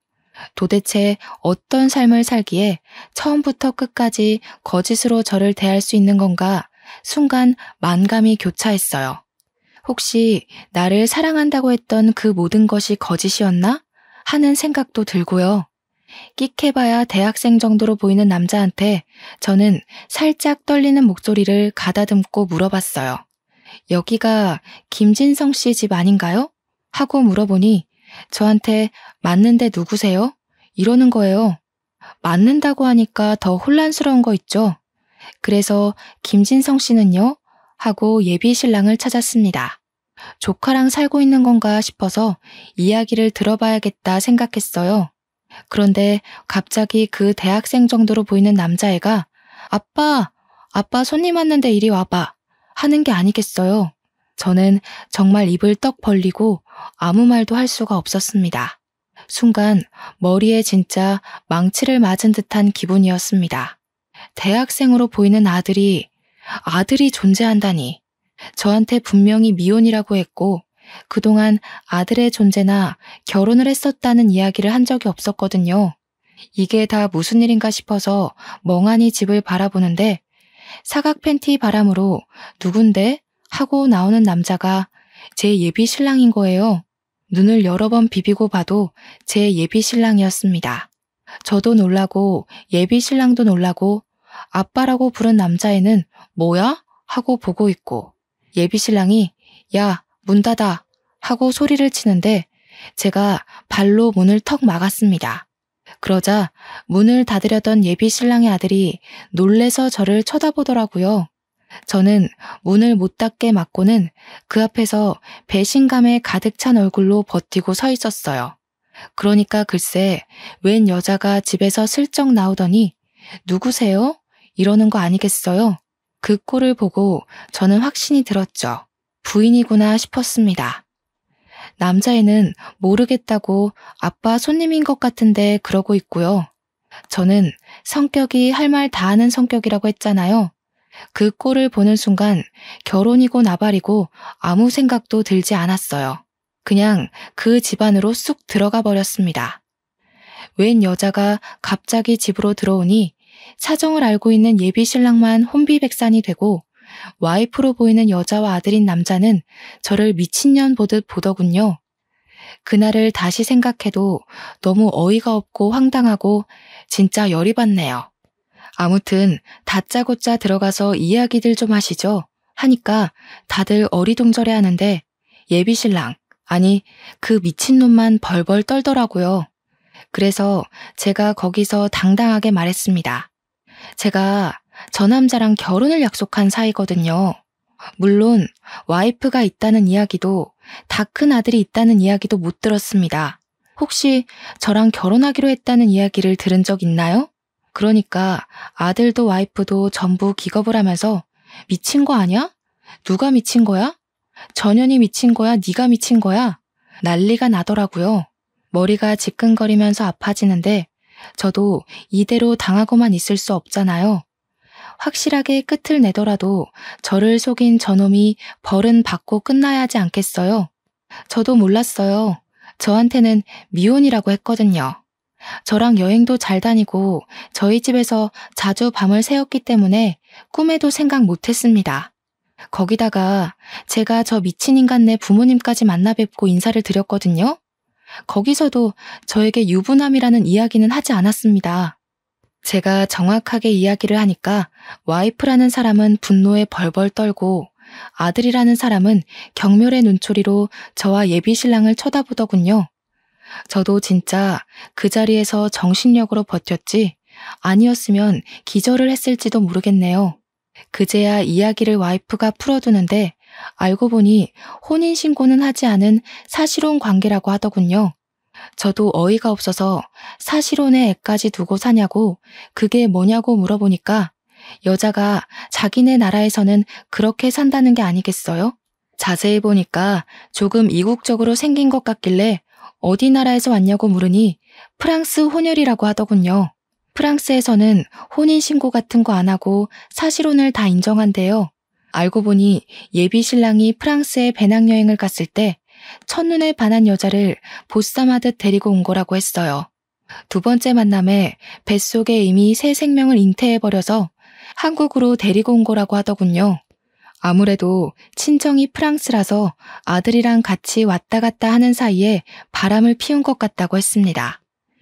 도대체 어떤 삶을 살기에 처음부터 끝까지 거짓으로 저를 대할 수 있는 건가 순간 만감이 교차했어요. 혹시 나를 사랑한다고 했던 그 모든 것이 거짓이었나? 하는 생각도 들고요. 끽해봐야 대학생 정도로 보이는 남자한테 저는 살짝 떨리는 목소리를 가다듬고 물어봤어요. 여기가 김진성 씨 집 아닌가요? 하고 물어보니 저한테 맞는데 누구세요? 이러는 거예요. 맞는다고 하니까 더 혼란스러운 거 있죠. 그래서 김진성 씨는요? 하고 예비 신랑을 찾았습니다. 조카랑 살고 있는 건가 싶어서 이야기를 들어봐야겠다 생각했어요. 그런데 갑자기 그 대학생 정도로 보이는 남자애가 아빠 손님 왔는데 이리 와봐 하는 게 아니겠어요. 저는 정말 입을 떡 벌리고 아무 말도 할 수가 없었습니다. 순간 머리에 진짜 망치를 맞은 듯한 기분이었습니다. 대학생으로 보이는 아들이 존재한다니. 저한테 분명히 미혼이라고 했고 그동안 아들의 존재나 결혼을 했었다는 이야기를 한 적이 없었거든요. 이게 다 무슨 일인가 싶어서 멍하니 집을 바라보는데 사각 팬티 바람으로 누군데? 하고 나오는 남자가 제 예비 신랑인 거예요. 눈을 여러 번 비비고 봐도 제 예비 신랑이었습니다. 저도 놀라고 예비 신랑도 놀라고 아빠라고 부른 남자애는 뭐야? 하고 보고 있고 예비 신랑이 야, 문 닫아 하고 소리를 치는데 제가 발로 문을 턱 막았습니다. 그러자 문을 닫으려던 예비 신랑의 아들이 놀래서 저를 쳐다보더라고요. 저는 문을 못 닫게 막고는 그 앞에서 배신감에 가득 찬 얼굴로 버티고 서 있었어요. 그러니까 글쎄 웬 여자가 집에서 슬쩍 나오더니 누구세요? 이러는 거 아니겠어요? 그 꼴을 보고 저는 확신이 들었죠. 부인이구나 싶었습니다. 남자애는 모르겠다고 아빠 손님인 것 같은데 그러고 있고요. 저는 성격이 할 말 다 하는 성격이라고 했잖아요. 그 꼴을 보는 순간 결혼이고 나발이고 아무 생각도 들지 않았어요. 그냥 그 집안으로 쑥 들어가 버렸습니다. 웬 여자가 갑자기 집으로 들어오니 사정을 알고 있는 예비 신랑만 혼비백산이 되고 와이프로 보이는 여자와 아들인 남자는 저를 미친년 보듯 보더군요. 그날을 다시 생각해도 너무 어이가 없고 황당하고 진짜 열이 받네요. 아무튼 다짜고짜 들어가서 이야기들 좀 하시죠 하니까 다들 어리둥절해 하는데 예비신랑, 아니 그 미친놈만 벌벌 떨더라고요. 그래서 제가 거기서 당당하게 말했습니다. 제가 저 남자랑 결혼을 약속한 사이거든요. 물론 와이프가 있다는 이야기도 다 큰 아들이 있다는 이야기도 못 들었습니다. 혹시 저랑 결혼하기로 했다는 이야기를 들은 적 있나요? 그러니까 아들도 와이프도 전부 기겁을 하면서 미친 거 아니야? 누가 미친 거야? 전현이 미친 거야? 네가 미친 거야? 난리가 나더라고요. 머리가 지끈거리면서 아파지는데 저도 이대로 당하고만 있을 수 없잖아요. 확실하게 끝을 내더라도 저를 속인 저놈이 벌은 받고 끝나야 하지 않겠어요? 저도 몰랐어요. 저한테는 미혼이라고 했거든요. 저랑 여행도 잘 다니고 저희 집에서 자주 밤을 새웠기 때문에 꿈에도 생각 못했습니다. 거기다가 제가 저 미친 인간네 부모님까지 만나 뵙고 인사를 드렸거든요. 거기서도 저에게 유부남이라는 이야기는 하지 않았습니다. 제가 정확하게 이야기를 하니까 와이프라는 사람은 분노에 벌벌 떨고 아들이라는 사람은 경멸의 눈초리로 저와 예비신랑을 쳐다보더군요. 저도 진짜 그 자리에서 정신력으로 버텼지 아니었으면 기절을 했을지도 모르겠네요. 그제야 이야기를 와이프가 풀어두는데 알고 보니 혼인신고는 하지 않은 사실혼 관계라고 하더군요. 저도 어이가 없어서 사실혼에 애까지 두고 사냐고 그게 뭐냐고 물어보니까 여자가 자기네 나라에서는 그렇게 산다는 게 아니겠어요? 자세히 보니까 조금 이국적으로 생긴 것 같길래 어디 나라에서 왔냐고 물으니 프랑스 혼혈이라고 하더군요. 프랑스에서는 혼인신고 같은 거 안 하고 사실혼을 다 인정한대요. 알고 보니 예비 신랑이 프랑스에 배낭여행을 갔을 때 첫눈에 반한 여자를 보쌈하듯 데리고 온 거라고 했어요. 두 번째 만남에 뱃속에 이미 새 생명을 잉태해버려서 한국으로 데리고 온 거라고 하더군요. 아무래도 친정이 프랑스라서 아들이랑 같이 왔다 갔다 하는 사이에 바람을 피운 것 같다고 했습니다.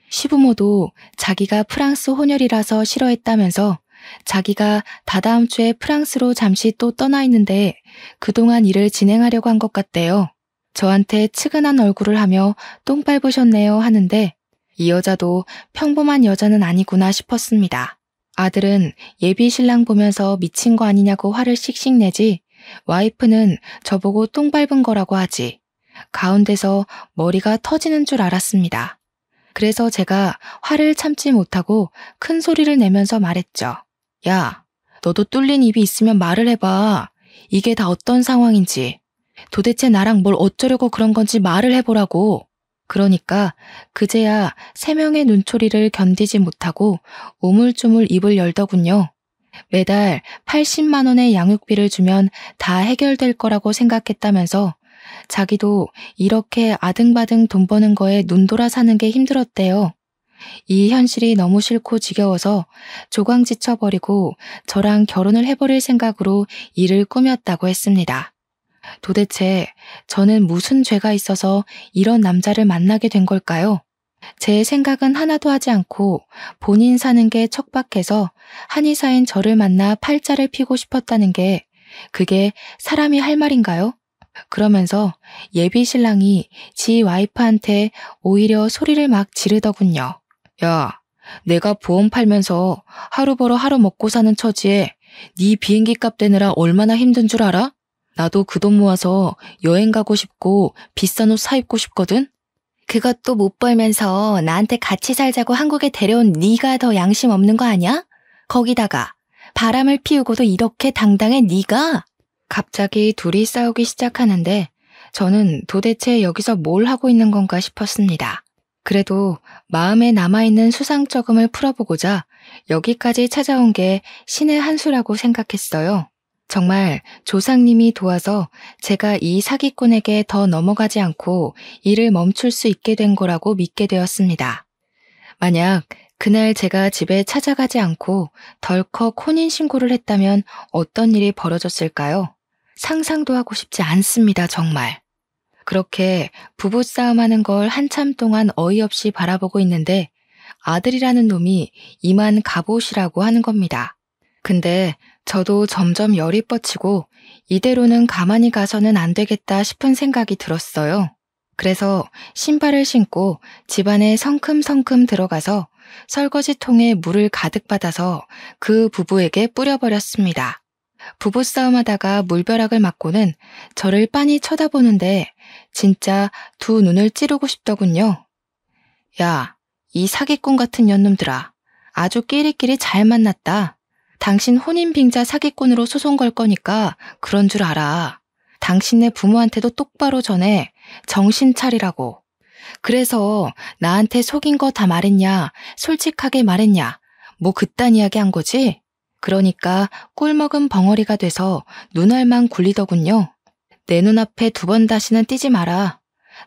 시부모도 자기가 프랑스 혼혈이라서 싫어했다면서 자기가 다다음 주에 프랑스로 잠시 또 떠나 있는데 그동안 일을 진행하려고 한 것 같대요. 저한테 측은한 얼굴을 하며 똥 밟으셨네요 하는데 이 여자도 평범한 여자는 아니구나 싶었습니다. 아들은 예비 신랑 보면서 미친 거 아니냐고 화를 씩씩 내지 와이프는 저보고 똥 밟은 거라고 하지. 가운데서 머리가 터지는 줄 알았습니다. 그래서 제가 화를 참지 못하고 큰 소리를 내면서 말했죠. 야, 너도 뚫린 입이 있으면 말을 해봐. 이게 다 어떤 상황인지. 도대체 나랑 뭘 어쩌려고 그런 건지 말을 해보라고. 그러니까 그제야 세 명의 눈초리를 견디지 못하고 우물쭈물 입을 열더군요. 매달 80만 원의 양육비를 주면 다 해결될 거라고 생각했다면서 자기도 이렇게 아등바등 돈 버는 거에 눈돌아 사는 게 힘들었대요. 이 현실이 너무 싫고 지겨워서 조강지쳐버리고 저랑 결혼을 해버릴 생각으로 일을 꾸몄다고 했습니다. 도대체 저는 무슨 죄가 있어서 이런 남자를 만나게 된 걸까요? 제 생각은 하나도 하지 않고 본인 사는 게 척박해서 한의사인 저를 만나 팔자를 피고 싶었다는 게 그게 사람이 할 말인가요? 그러면서 예비 신랑이 지 와이프한테 오히려 소리를 막 지르더군요. 야, 내가 보험 팔면서 하루 벌어 하루 먹고 사는 처지에 네 비행기 값 대느라 얼마나 힘든 줄 알아? 나도 그 돈 모아서 여행 가고 싶고 비싼 옷 사 입고 싶거든? 그것도 못 벌면서 나한테 같이 살자고 한국에 데려온 네가 더 양심 없는 거 아니야? 거기다가 바람을 피우고도 이렇게 당당해 네가? 갑자기 둘이 싸우기 시작하는데 저는 도대체 여기서 뭘 하고 있는 건가 싶었습니다. 그래도 마음에 남아있는 수상쩍음을 풀어보고자 여기까지 찾아온 게 신의 한 수라고 생각했어요. 정말 조상님이 도와서 제가 이 사기꾼에게 더 넘어가지 않고 일을 멈출 수 있게 된 거라고 믿게 되었습니다. 만약 그날 제가 집에 찾아가지 않고 덜컥 혼인신고를 했다면 어떤 일이 벌어졌을까요? 상상도 하고 싶지 않습니다, 정말. 그렇게 부부싸움하는 걸 한참 동안 어이없이 바라보고 있는데 아들이라는 놈이 이만 갑옷이라고 하는 겁니다. 근데 저도 점점 열이 뻗치고 이대로는 가만히 가서는 안 되겠다 싶은 생각이 들었어요. 그래서 신발을 신고 집안에 성큼성큼 들어가서 설거지통에 물을 가득 받아서 그 부부에게 뿌려버렸습니다. 부부싸움하다가 물벼락을 맞고는 저를 빤히 쳐다보는데 진짜 두 눈을 찌르고 싶더군요. 야, 이 사기꾼 같은 년놈들아. 아주 끼리끼리 잘 만났다. 당신 혼인빙자 사기꾼으로 소송 걸 거니까 그런 줄 알아. 당신네 부모한테도 똑바로 전해. 정신 차리라고. 그래서 나한테 속인 거 다 말했냐? 솔직하게 말했냐? 뭐 그딴 이야기 한 거지? 그러니까 꿀먹은 벙어리가 돼서 눈알만 굴리더군요. 내 눈앞에 두 번 다시는 띄지 마라.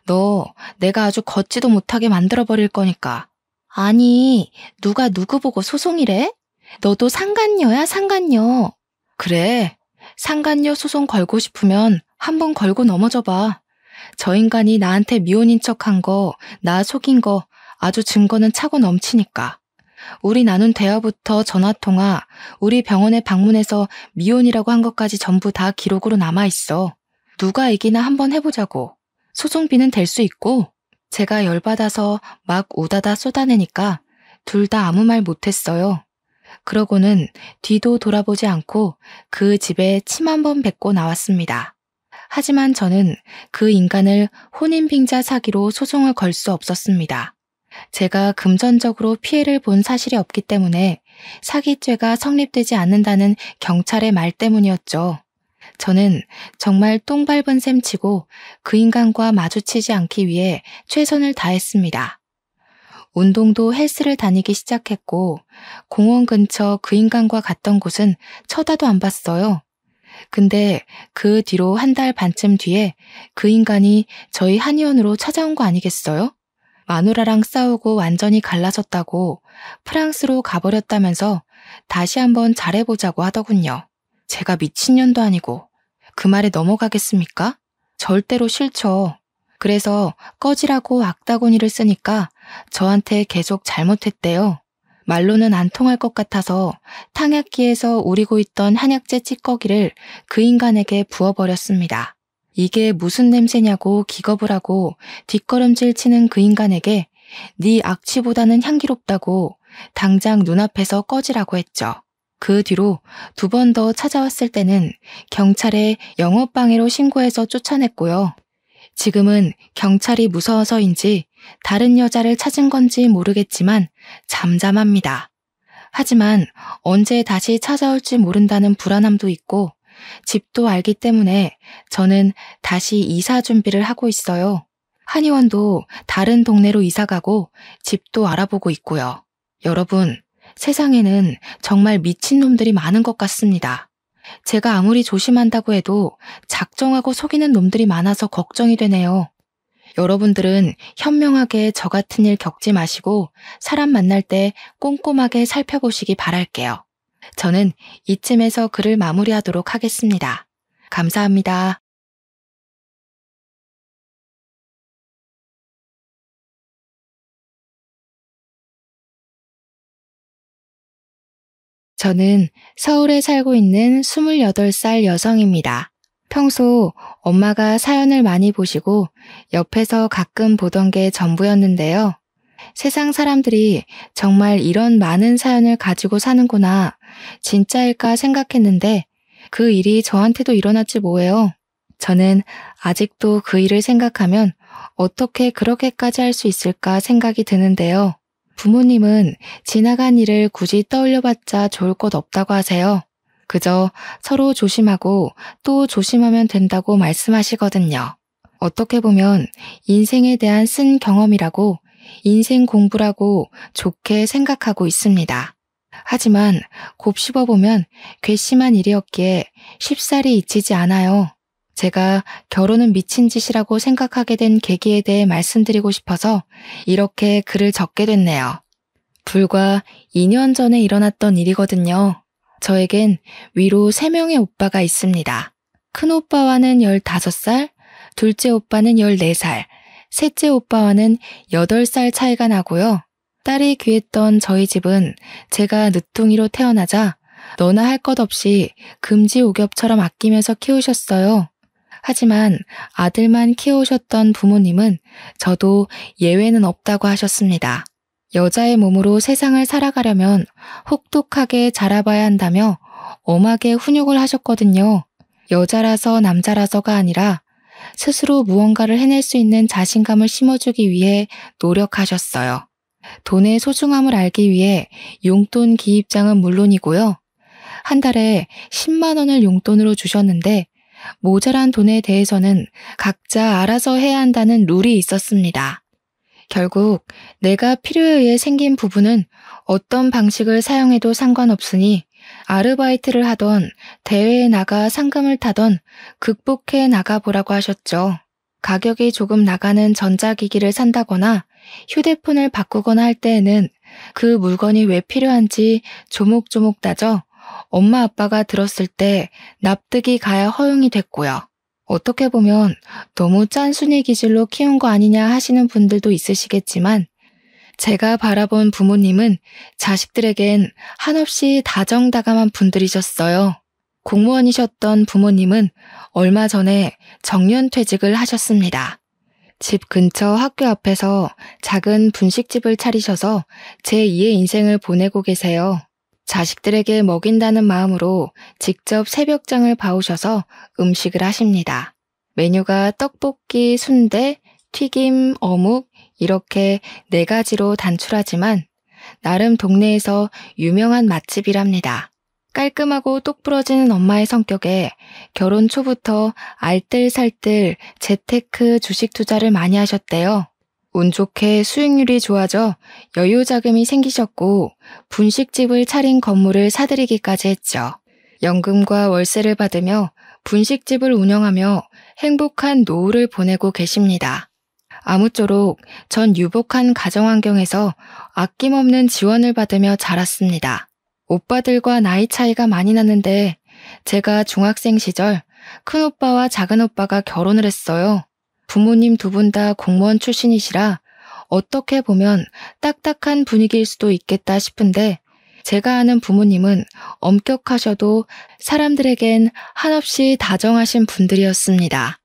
너 내가 아주 걷지도 못하게 만들어버릴 거니까. 아니, 누가 누구 보고 소송이래? 너도 상간녀야, 상간녀. 그래, 상간녀 소송 걸고 싶으면 한번 걸고 넘어져 봐. 저 인간이 나한테 미혼인 척한 거, 나 속인 거 아주 증거는 차고 넘치니까. 우리 나눈 대화부터 전화통화, 우리 병원에 방문해서 미혼이라고 한 것까지 전부 다 기록으로 남아있어. 누가 이기나 한번 해보자고. 소송비는 될 수 있고. 제가 열받아서 막 우다다 쏟아내니까 둘 다 아무 말 못했어요. 그러고는 뒤도 돌아보지 않고 그 집에 침 한 번 뱉고 나왔습니다. 하지만 저는 그 인간을 혼인빙자 사기로 소송을 걸 수 없었습니다. 제가 금전적으로 피해를 본 사실이 없기 때문에 사기죄가 성립되지 않는다는 경찰의 말 때문이었죠. 저는 정말 똥 밟은 셈 치고 그 인간과 마주치지 않기 위해 최선을 다했습니다. 운동도 헬스를 다니기 시작했고 공원 근처 그 인간과 갔던 곳은 쳐다도 안 봤어요. 근데 그 뒤로 한 달 반쯤 뒤에 그 인간이 저희 한의원으로 찾아온 거 아니겠어요? 마누라랑 싸우고 완전히 갈라섰다고 프랑스로 가버렸다면서 다시 한번 잘해보자고 하더군요. 제가 미친년도 아니고 그 말에 넘어가겠습니까? 절대로 싫죠. 그래서 꺼지라고 악다구니를 쓰니까 저한테 계속 잘못했대요. 말로는 안 통할 것 같아서 탕약기에서 우리고 있던 한약재 찌꺼기를 그 인간에게 부어버렸습니다. 이게 무슨 냄새냐고 기겁을 하고 뒷걸음질 치는 그 인간에게 네 악취보다는 향기롭다고 당장 눈앞에서 꺼지라고 했죠. 그 뒤로 두 번 더 찾아왔을 때는 경찰에 영업방해로 신고해서 쫓아냈고요. 지금은 경찰이 무서워서인지 다른 여자를 찾은 건지 모르겠지만 잠잠합니다. 하지만 언제 다시 찾아올지 모른다는 불안함도 있고 집도 알기 때문에 저는 다시 이사 준비를 하고 있어요. 한의원도 다른 동네로 이사가고 집도 알아보고 있고요. 여러분, 세상에는 정말 미친놈들이 많은 것 같습니다. 제가 아무리 조심한다고 해도 작정하고 속이는 놈들이 많아서 걱정이 되네요. 여러분들은 현명하게 저 같은 일 겪지 마시고 사람 만날 때 꼼꼼하게 살펴보시기 바랄게요. 저는 이쯤에서 글을 마무리하도록 하겠습니다. 감사합니다. 저는 서울에 살고 있는 28살 여성입니다. 평소 엄마가 사연을 많이 보시고 옆에서 가끔 보던 게 전부였는데요. 세상 사람들이 정말 이런 많은 사연을 가지고 사는구나, 진짜일까 생각했는데 그 일이 저한테도 일어났지 뭐예요. 저는 아직도 그 일을 생각하면 어떻게 그렇게까지 할 수 있을까 생각이 드는데요. 부모님은 지나간 일을 굳이 떠올려봤자 좋을 것 없다고 하세요. 그저 서로 조심하고 또 조심하면 된다고 말씀하시거든요. 어떻게 보면 인생에 대한 쓴 경험이라고, 인생 공부라고 좋게 생각하고 있습니다. 하지만 곱씹어보면 괘씸한 일이었기에 쉽사리 잊히지 않아요. 제가 결혼은 미친 짓이라고 생각하게 된 계기에 대해 말씀드리고 싶어서 이렇게 글을 적게 됐네요. 불과 2년 전에 일어났던 일이거든요. 저에겐 위로 3명의 오빠가 있습니다. 큰 오빠와는 15살, 둘째 오빠는 14살, 셋째 오빠와는 8살 차이가 나고요. 딸이 귀했던 저희 집은 제가 늦둥이로 태어나자 너나 할 것 없이 금지옥엽처럼 아끼면서 키우셨어요. 하지만 아들만 키우셨던 부모님은 저도 예외는 없다고 하셨습니다. 여자의 몸으로 세상을 살아가려면 혹독하게 자라봐야 한다며 엄하게 훈육을 하셨거든요. 여자라서 남자라서가 아니라 스스로 무언가를 해낼 수 있는 자신감을 심어주기 위해 노력하셨어요. 돈의 소중함을 알기 위해 용돈 기입장은 물론이고요. 한 달에 10만 원을 용돈으로 주셨는데 모자란 돈에 대해서는 각자 알아서 해야 한다는 룰이 있었습니다. 결국 내가 필요에 의해 생긴 부부는 어떤 방식을 사용해도 상관없으니 아르바이트를 하던 대회에 나가 상금을 타던 극복해 나가보라고 하셨죠. 가격이 조금 나가는 전자기기를 산다거나 휴대폰을 바꾸거나 할 때에는 그 물건이 왜 필요한지 조목조목 따져 엄마 아빠가 들었을 때 납득이 가야 허용이 됐고요. 어떻게 보면 너무 짠순이 기질로 키운 거 아니냐 하시는 분들도 있으시겠지만 제가 바라본 부모님은 자식들에겐 한없이 다정다감한 분들이셨어요. 공무원이셨던 부모님은 얼마 전에 정년퇴직을 하셨습니다. 집 근처 학교 앞에서 작은 분식집을 차리셔서 제2의 인생을 보내고 계세요. 자식들에게 먹인다는 마음으로 직접 새벽장을 봐오셔서 음식을 하십니다. 메뉴가 떡볶이, 순대, 튀김, 어묵 이렇게 4가지로 단출하지만 나름 동네에서 유명한 맛집이랍니다. 깔끔하고 똑부러지는 엄마의 성격에 결혼 초부터 알뜰살뜰 재테크 주식 투자를 많이 하셨대요. 운 좋게 수익률이 좋아져 여유 자금이 생기셨고 분식집을 차린 건물을 사들이기까지 했죠. 연금과 월세를 받으며 분식집을 운영하며 행복한 노후를 보내고 계십니다. 아무쪼록 전 유복한 가정환경에서 아낌없는 지원을 받으며 자랐습니다. 오빠들과 나이 차이가 많이 났는데 제가 중학생 시절 큰오빠와 작은오빠가 결혼을 했어요. 부모님 2분 다 공무원 출신이시라 어떻게 보면 딱딱한 분위기일 수도 있겠다 싶은데 제가 아는 부모님은 엄격하셔도 사람들에겐 한없이 다정하신 분들이었습니다.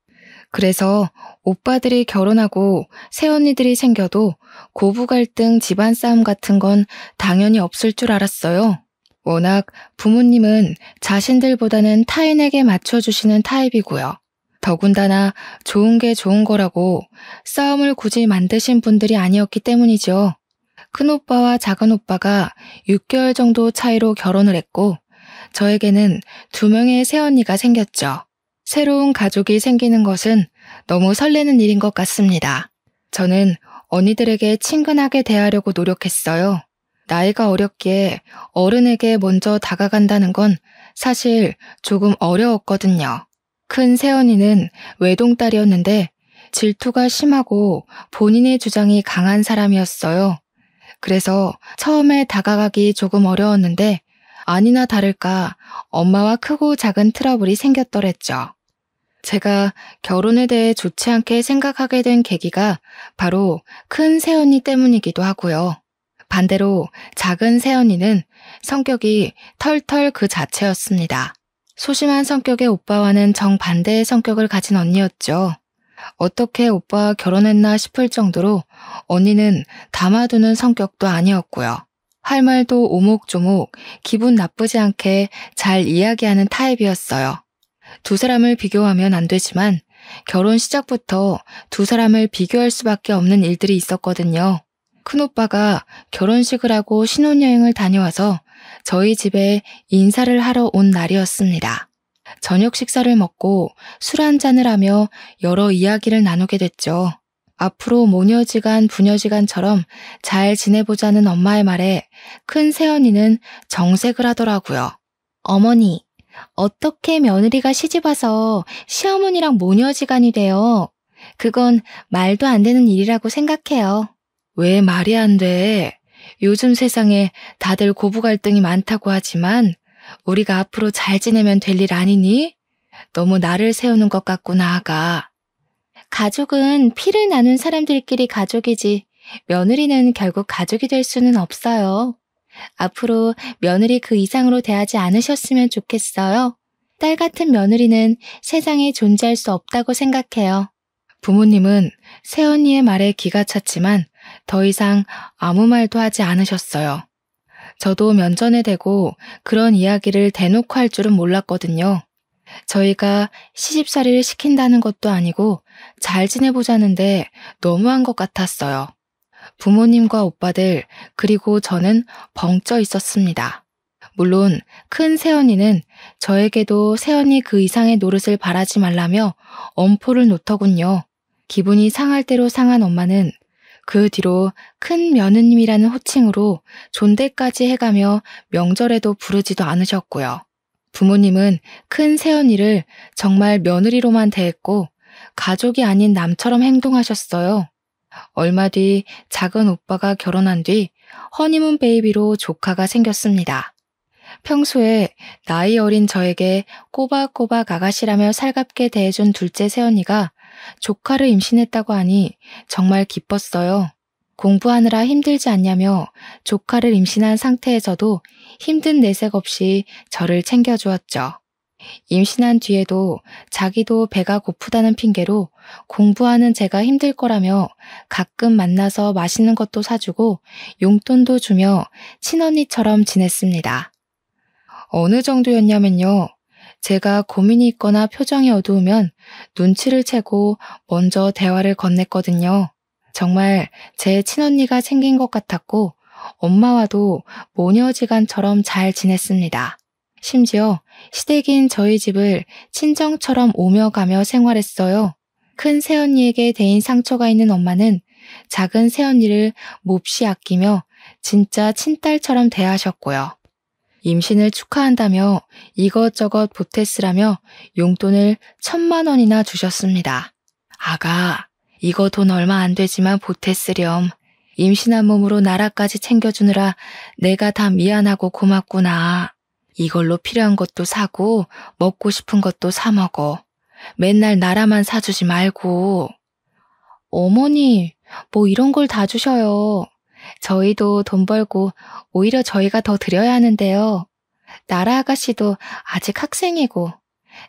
그래서 오빠들이 결혼하고 새언니들이 생겨도 고부 갈등, 집안 싸움 같은 건 당연히 없을 줄 알았어요. 워낙 부모님은 자신들보다는 타인에게 맞춰주시는 타입이고요. 더군다나 좋은 게 좋은 거라고 싸움을 굳이 만드신 분들이 아니었기 때문이죠. 큰오빠와 작은오빠가 6개월 정도 차이로 결혼을 했고 저에게는 2명의 새언니가 생겼죠. 새로운 가족이 생기는 것은 너무 설레는 일인 것 같습니다. 저는 언니들에게 친근하게 대하려고 노력했어요. 나이가 어렸기에 어른에게 먼저 다가간다는 건 사실 조금 어려웠거든요. 큰 새언니는 외동딸이었는데 질투가 심하고 본인의 주장이 강한 사람이었어요. 그래서 처음에 다가가기 조금 어려웠는데 아니나 다를까 엄마와 크고 작은 트러블이 생겼더랬죠. 제가 결혼에 대해 좋지 않게 생각하게 된 계기가 바로 큰 새언니 때문이기도 하고요. 반대로 작은 새언니는 성격이 털털 그 자체였습니다. 소심한 성격의 오빠와는 정반대의 성격을 가진 언니였죠. 어떻게 오빠와 결혼했나 싶을 정도로 언니는 담아두는 성격도 아니었고요. 할 말도 오목조목 기분 나쁘지 않게 잘 이야기하는 타입이었어요. 2 사람을 비교하면 안 되지만 결혼 시작부터 두 사람을 비교할 수밖에 없는 일들이 있었거든요. 큰오빠가 결혼식을 하고 신혼여행을 다녀와서 저희 집에 인사를 하러 온 날이었습니다. 저녁 식사를 먹고 술 한잔을 하며 여러 이야기를 나누게 됐죠. 앞으로 모녀지간 부녀지간처럼 잘 지내보자는 엄마의 말에 큰 새언니는 정색을 하더라고요. 어머니, 어떻게 며느리가 시집와서 시어머니랑 모녀지간이 돼요? 그건 말도 안 되는 일이라고 생각해요. 왜 말이 안 돼? 요즘 세상에 다들 고부 갈등이 많다고 하지만 우리가 앞으로 잘 지내면 될 일 아니니? 너무 나를 세우는 것 같구나, 아가. 가족은 피를 나눈 사람들끼리 가족이지 며느리는 결국 가족이 될 수는 없어요. 앞으로 며느리 그 이상으로 대하지 않으셨으면 좋겠어요. 딸 같은 며느리는 세상에 존재할 수 없다고 생각해요. 부모님은 새언니의 말에 기가 찼지만 더 이상 아무 말도 하지 않으셨어요. 저도 면전에 대고 그런 이야기를 대놓고 할 줄은 몰랐거든요. 저희가 시집살이를 시킨다는 것도 아니고 잘 지내보자는데 너무한 것 같았어요. 부모님과 오빠들 그리고 저는 벙쪄 있었습니다. 물론 큰 새언니는 저에게도 새언니 그 이상의 노릇을 바라지 말라며 엄포를 놓더군요. 기분이 상할 대로 상한 엄마는 그 뒤로 큰 며느님이라는 호칭으로 존대까지 해가며 명절에도 부르지도 않으셨고요. 부모님은 큰 새언니를 정말 며느리로만 대했고 가족이 아닌 남처럼 행동하셨어요. 얼마 뒤 작은 오빠가 결혼한 뒤 허니문 베이비로 조카가 생겼습니다. 평소에 나이 어린 저에게 꼬박꼬박 아가씨라며 살갑게 대해준 둘째 새언니가 조카를 임신했다고 하니 정말 기뻤어요. 공부하느라 힘들지 않냐며 조카를 임신한 상태에서도 힘든 내색 없이 저를 챙겨주었죠. 임신한 뒤에도 자기도 배가 고프다는 핑계로 공부하는 제가 힘들 거라며 가끔 만나서 맛있는 것도 사주고 용돈도 주며 친언니처럼 지냈습니다. 어느 정도였냐면요. 제가 고민이 있거나 표정이 어두우면 눈치를 채고 먼저 대화를 건넸거든요. 정말 제 친언니가 생긴 것 같았고 엄마와도 모녀지간처럼 잘 지냈습니다. 심지어 시댁인 저희 집을 친정처럼 오며 가며 생활했어요. 큰 새언니에게 대인 상처가 있는 엄마는 작은 새언니를 몹시 아끼며 진짜 친딸처럼 대하셨고요. 임신을 축하한다며 이것저것 보태쓰라며 용돈을 1,000만 원이나 주셨습니다. 아가, 이거 돈 얼마 안 되지만 보태쓰렴. 임신한 몸으로 나라까지 챙겨주느라 내가 다 미안하고 고맙구나. 이걸로 필요한 것도 사고 먹고 싶은 것도 사 먹어. 맨날 나라만 사주지 말고. 어머니, 뭐 이런 걸 다 주셔요. 저희도 돈 벌고 오히려 저희가 더 드려야 하는데요. 나라 아가씨도 아직 학생이고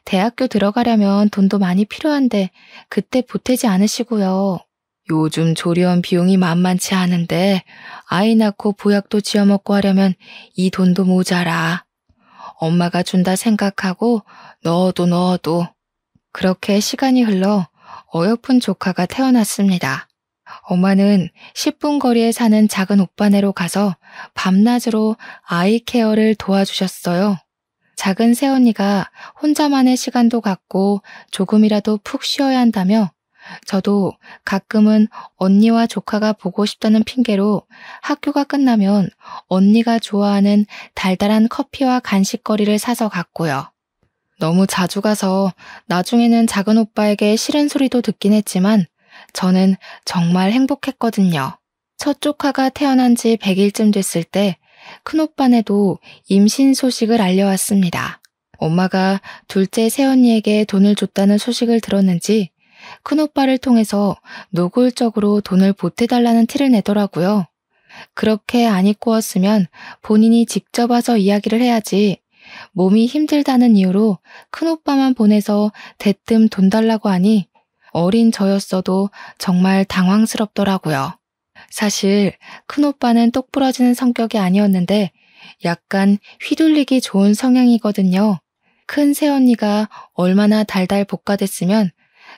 대학교 들어가려면 돈도 많이 필요한데 그때 보태지 않으시고요. 요즘 조리원 비용이 만만치 않은데 아이 낳고 보약도 지어먹고 하려면 이 돈도 모자라. 엄마가 준다 생각하고 넣어도. 그렇게 시간이 흘러 어여쁜 조카가 태어났습니다. 엄마는 10분 거리에 사는 작은 오빠네로 가서 밤낮으로 아이 케어를 도와주셨어요. 작은 새언니가 혼자만의 시간도 갖고 조금이라도 푹 쉬어야 한다며 저도 가끔은 언니와 조카가 보고 싶다는 핑계로 학교가 끝나면 언니가 좋아하는 달달한 커피와 간식거리를 사서 갔고요. 너무 자주 가서 나중에는 작은 오빠에게 싫은 소리도 듣긴 했지만 저는 정말 행복했거든요. 첫 조카가 태어난 지 100일쯤 됐을 때 큰오빠네도 임신 소식을 알려왔습니다. 엄마가 둘째 새언니에게 돈을 줬다는 소식을 들었는지 큰오빠를 통해서 노골적으로 돈을 보태달라는 티를 내더라고요. 그렇게 안 입고 왔으면 본인이 직접 와서 이야기를 해야지 몸이 힘들다는 이유로 큰오빠만 보내서 대뜸 돈 달라고 하니 어린 저였어도 정말 당황스럽더라고요. 사실 큰오빠는 똑부러지는 성격이 아니었는데 약간 휘둘리기 좋은 성향이거든요. 큰 새언니가 얼마나 달달 볶아댔으면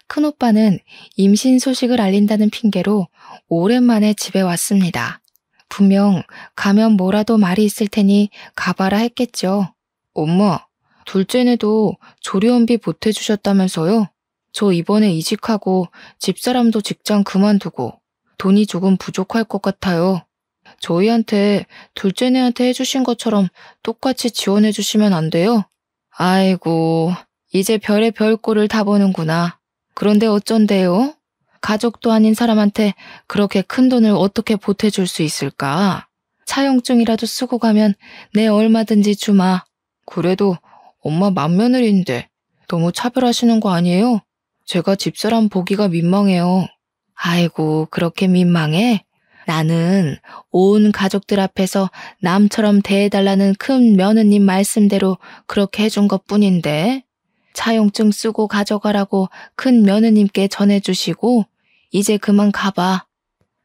큰오빠는 임신 소식을 알린다는 핑계로 오랜만에 집에 왔습니다. 분명 가면 뭐라도 말이 있을 테니 가봐라 했겠죠. 엄마, 둘째네도 조리원비 보태주셨다면서요? 저 이번에 이직하고 집사람도 직장 그만두고 돈이 조금 부족할 것 같아요. 저희한테 둘째네한테 해주신 것처럼 똑같이 지원해 주시면 안 돼요? 아이고, 이제 별의 별꼴을 다 보는구나. 그런데 어쩐대요? 가족도 아닌 사람한테 그렇게 큰 돈을 어떻게 보태줄 수 있을까? 차용증이라도 쓰고 가면 내 얼마든지 주마. 그래도 엄마 맏며느리인데 너무 차별하시는 거 아니에요? 제가 집사람 보기가 민망해요. 아이고, 그렇게 민망해? 나는 온 가족들 앞에서 남처럼 대해달라는 큰 며느님 말씀대로 그렇게 해준 것뿐인데 차용증 쓰고 가져가라고 큰 며느님께 전해주시고 이제 그만 가봐.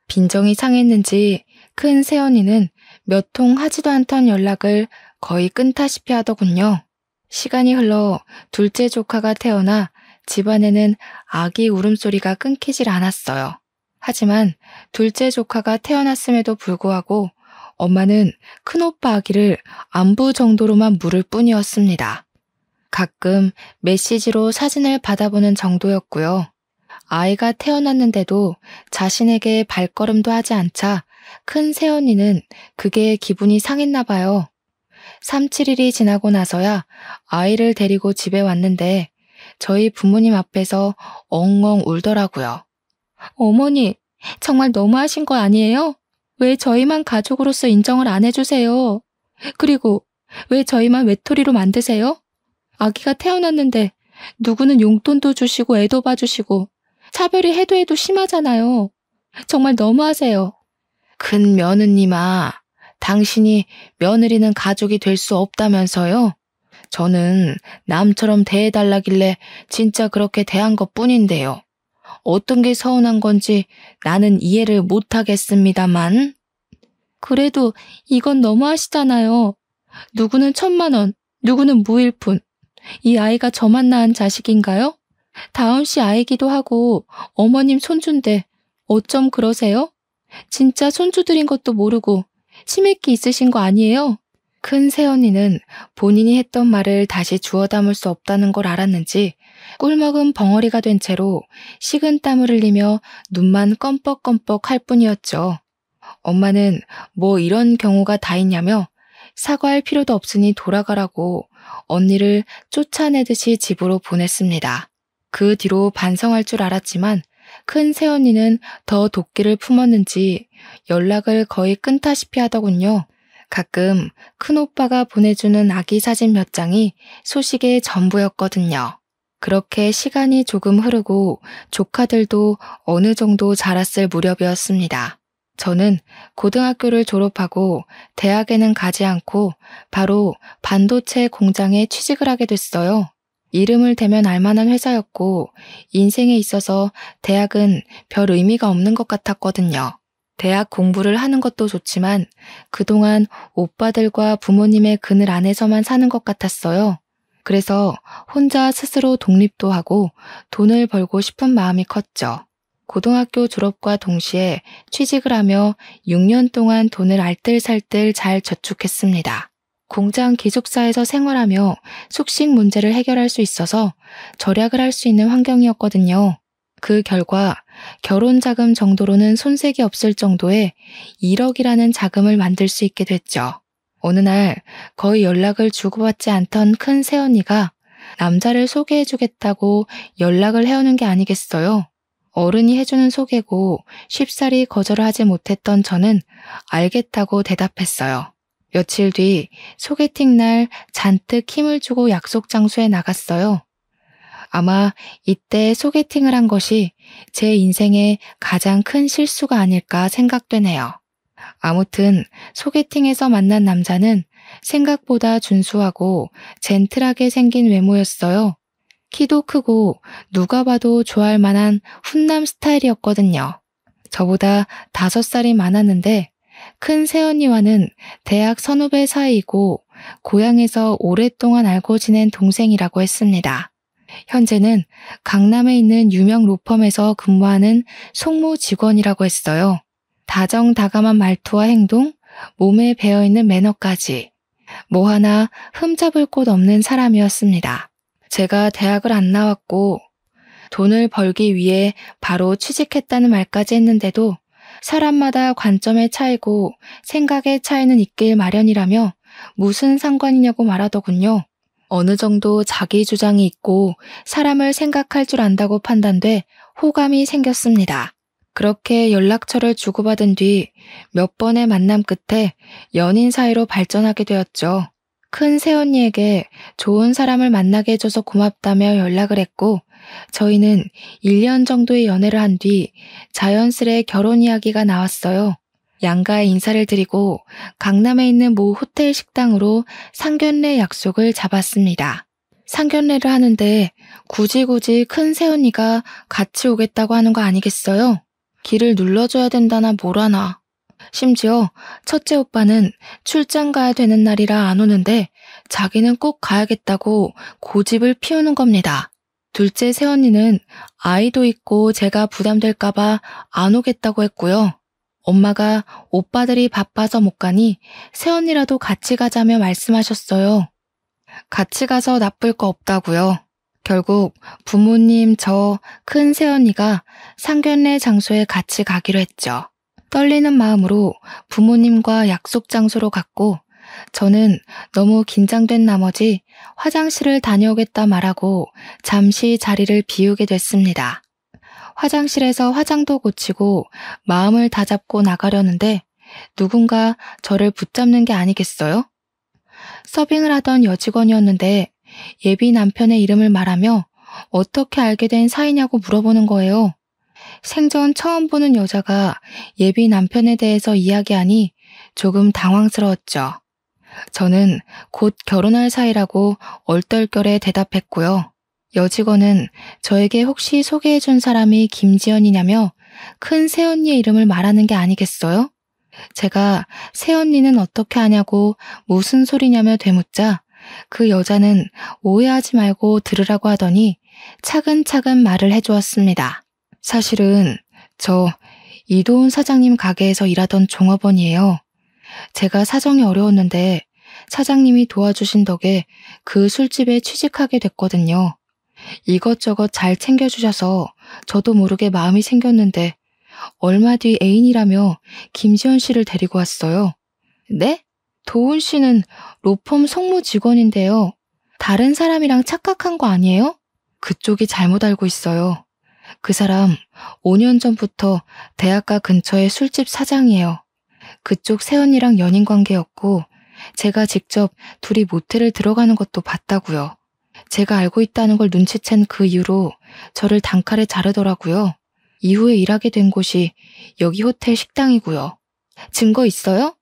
빈정이 상했는지 큰 새언니는 몇 통 하지도 않던 연락을 거의 끊다시피 하더군요. 시간이 흘러 둘째 조카가 태어나 집안에는 아기 울음소리가 끊기질 않았어요. 하지만 둘째 조카가 태어났음에도 불구하고 엄마는 큰오빠 아기를 안부 정도로만 물을 뿐이었습니다. 가끔 메시지로 사진을 받아보는 정도였고요. 아이가 태어났는데도 자신에게 발걸음도 하지 않자 큰 새언니는 그게 기분이 상했나 봐요. 3, 7일이 지나고 나서야 아이를 데리고 집에 왔는데 저희 부모님 앞에서 엉엉 울더라고요. 어머니, 정말 너무하신 거 아니에요? 왜 저희만 가족으로서 인정을 안 해주세요? 그리고 왜 저희만 외톨이로 만드세요? 아기가 태어났는데 누구는 용돈도 주시고 애도 봐주시고 차별이 해도 해도 심하잖아요. 정말 너무하세요. 큰 며느님아, 당신이 며느리는 가족이 될 수 없다면서요? 저는 남처럼 대해달라길래 진짜 그렇게 대한 것뿐인데요. 어떤 게 서운한 건지 나는 이해를 못하겠습니다만. 그래도 이건 너무하시잖아요. 누구는 1,000만 원, 누구는 무일푼. 이 아이가 저만 낳은 자식인가요? 다은 씨 아이기도 하고 어머님 손주인데 어쩜 그러세요? 진짜 손주들인 것도 모르고 치맥기 있으신 거 아니에요? 큰 새언니는 본인이 했던 말을 다시 주워 담을 수 없다는 걸 알았는지 꿀먹은 벙어리가 된 채로 식은땀을 흘리며 눈만 껌뻑껌뻑 할 뿐이었죠. 엄마는 뭐 이런 경우가 다 있냐며 사과할 필요도 없으니 돌아가라고 언니를 쫓아내듯이 집으로 보냈습니다. 그 뒤로 반성할 줄 알았지만 큰 새언니는 더 도끼를 품었는지 연락을 거의 끊다시피 하더군요. 가끔 큰오빠가 보내주는 아기 사진 몇 장이 소식의 전부였거든요. 그렇게 시간이 조금 흐르고 조카들도 어느 정도 자랐을 무렵이었습니다. 저는 고등학교를 졸업하고 대학에는 가지 않고 바로 반도체 공장에 취직을 하게 됐어요. 이름을 대면 알만한 회사였고 인생에 있어서 대학은 별 의미가 없는 것 같았거든요. 대학 공부를 하는 것도 좋지만 그동안 오빠들과 부모님의 그늘 안에서만 사는 것 같았어요. 그래서 혼자 스스로 독립도 하고 돈을 벌고 싶은 마음이 컸죠. 고등학교 졸업과 동시에 취직을 하며 6년 동안 돈을 알뜰살뜰 잘 저축했습니다. 공장 기숙사에서 생활하며 숙식 문제를 해결할 수 있어서 절약을 할 수 있는 환경이었거든요. 그 결과 결혼 자금 정도로는 손색이 없을 정도의 1억이라는 자금을 만들 수 있게 됐죠. 어느 날 거의 연락을 주고받지 않던 큰 새언니가 남자를 소개해주겠다고 연락을 해오는 게 아니겠어요. 어른이 해주는 소개고 쉽사리 거절을 하지 못했던 저는 알겠다고 대답했어요. 며칠 뒤 소개팅 날 잔뜩 힘을 주고 약속 장소에 나갔어요. 아마 이때 소개팅을 한 것이 제 인생의 가장 큰 실수가 아닐까 생각되네요. 아무튼 소개팅에서 만난 남자는 생각보다 준수하고 젠틀하게 생긴 외모였어요. 키도 크고 누가 봐도 좋아할 만한 훈남 스타일이었거든요. 저보다 5살이 많았는데 큰 새언니와는 대학 선후배 사이이고 고향에서 오랫동안 알고 지낸 동생이라고 했습니다. 현재는 강남에 있는 유명 로펌에서 근무하는 송무 직원이라고 했어요. 다정다감한 말투와 행동, 몸에 배어있는 매너까지 뭐 하나 흠잡을 곳 없는 사람이었습니다. 제가 대학을 안 나왔고 돈을 벌기 위해 바로 취직했다는 말까지 했는데도 사람마다 관점의 차이고 생각의 차이는 있길 마련이라며 무슨 상관이냐고 말하더군요. 어느 정도 자기 주장이 있고 사람을 생각할 줄 안다고 판단돼 호감이 생겼습니다. 그렇게 연락처를 주고받은 뒤 몇 번의 만남 끝에 연인 사이로 발전하게 되었죠. 큰 새언니에게 좋은 사람을 만나게 해줘서 고맙다며 연락을 했고 저희는 1년 정도의 연애를 한 뒤 자연스레 결혼 이야기가 나왔어요. 양가에 인사를 드리고 강남에 있는 모 호텔 식당으로 상견례 약속을 잡았습니다. 상견례를 하는데 굳이 큰 새언니가 같이 오겠다고 하는 거 아니겠어요? 길을 눌러줘야 된다나 뭐라나. 심지어 첫째 오빠는 출장 가야 되는 날이라 안 오는데 자기는 꼭 가야겠다고 고집을 피우는 겁니다. 둘째 새언니는 아이도 있고 제가 부담될까봐 안 오겠다고 했고요. 엄마가 오빠들이 바빠서 못 가니 새언니라도 같이 가자며 말씀하셨어요. 같이 가서 나쁠 거 없다고요. 결국 부모님, 저, 큰 새언니가 상견례 장소에 같이 가기로 했죠. 떨리는 마음으로 부모님과 약속 장소로 갔고 저는 너무 긴장된 나머지 화장실을 다녀오겠다 말하고 잠시 자리를 비우게 됐습니다. 화장실에서 화장도 고치고 마음을 다잡고 나가려는데 누군가 저를 붙잡는 게 아니겠어요? 서빙을 하던 여직원이었는데 예비 남편의 이름을 말하며 어떻게 알게 된 사이냐고 물어보는 거예요. 생전 처음 보는 여자가 예비 남편에 대해서 이야기하니 조금 당황스러웠죠. 저는 곧 결혼할 사이라고 얼떨결에 대답했고요. 여직원은 저에게 혹시 소개해준 사람이 김지연이냐며 큰 새언니의 이름을 말하는 게 아니겠어요? 제가 새언니는 어떻게 아냐고 무슨 소리냐며 되묻자 그 여자는 오해하지 말고 들으라고 하더니 차근차근 말을 해주었습니다. 사실은 저 이도훈 사장님 가게에서 일하던 종업원이에요. 제가 사정이 어려웠는데 사장님이 도와주신 덕에 그 술집에 취직하게 됐거든요. 이것저것 잘 챙겨주셔서 저도 모르게 마음이 생겼는데 얼마 뒤 애인이라며 김지연 씨를 데리고 왔어요. 네? 도훈 씨는 로펌 송무 직원인데요. 다른 사람이랑 착각한 거 아니에요? 그쪽이 잘못 알고 있어요. 그 사람 5년 전부터 대학가 근처의 술집 사장이에요. 그쪽 새언니랑 연인 관계였고 제가 직접 둘이 모텔을 들어가는 것도 봤다고요. 제가 알고 있다는 걸 눈치챈 그 이후로 저를 단칼에 자르더라고요. 이후에 일하게 된 곳이 여기 호텔 식당이고요. 증거 있어요?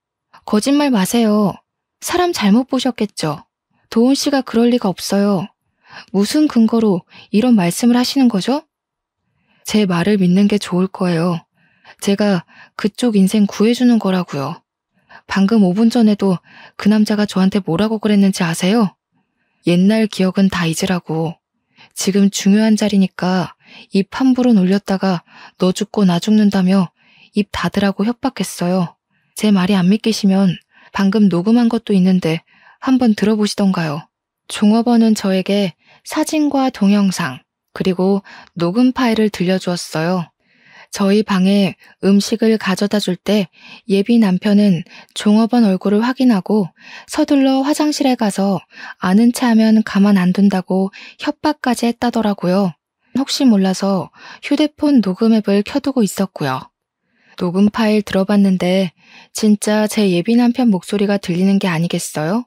거짓말 마세요. 사람 잘못 보셨겠죠. 도훈 씨가 그럴 리가 없어요. 무슨 근거로 이런 말씀을 하시는 거죠? 제 말을 믿는 게 좋을 거예요. 제가 그쪽 인생 구해주는 거라고요. 방금 5분 전에도 그 남자가 저한테 뭐라고 그랬는지 아세요? 옛날 기억은 다 잊으라고. 지금 중요한 자리니까 입 함부로 놀렸다가 너 죽고 나 죽는다며 입 닫으라고 협박했어요. 제 말이 안 믿기시면 방금 녹음한 것도 있는데 한번 들어보시던가요. 종업원은 저에게 사진과 동영상 그리고 녹음 파일을 들려주었어요. 저희 방에 음식을 가져다 줄 때 예비 남편은 종업원 얼굴을 확인하고 서둘러 화장실에 가서 아는 체 하면 가만 안 둔다고 협박까지 했다더라고요. 혹시 몰라서 휴대폰 녹음 앱을 켜두고 있었고요. 녹음 파일 들어봤는데 진짜 제 예비 남편 목소리가 들리는 게 아니겠어요?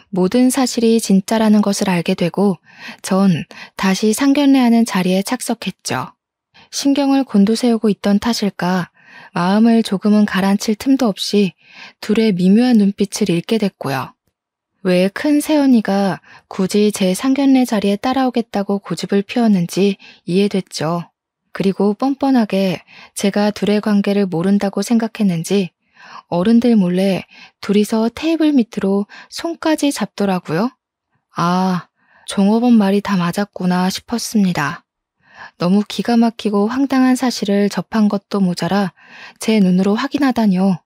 모든 사실이 진짜라는 것을 알게 되고 전 다시 상견례하는 자리에 착석했죠. 신경을 곤두세우고 있던 탓일까 마음을 조금은 가라앉힐 틈도 없이 둘의 미묘한 눈빛을 읽게 됐고요. 왜 큰 새언니가 굳이 제 상견례 자리에 따라오겠다고 고집을 피웠는지 이해됐죠. 그리고 뻔뻔하게 제가 둘의 관계를 모른다고 생각했는지 어른들 몰래 둘이서 테이블 밑으로 손까지 잡더라고요. 아, 종업원 말이 다 맞았구나 싶었습니다. 너무 기가 막히고 황당한 사실을 접한 것도 모자라 제 눈으로 확인하다니요.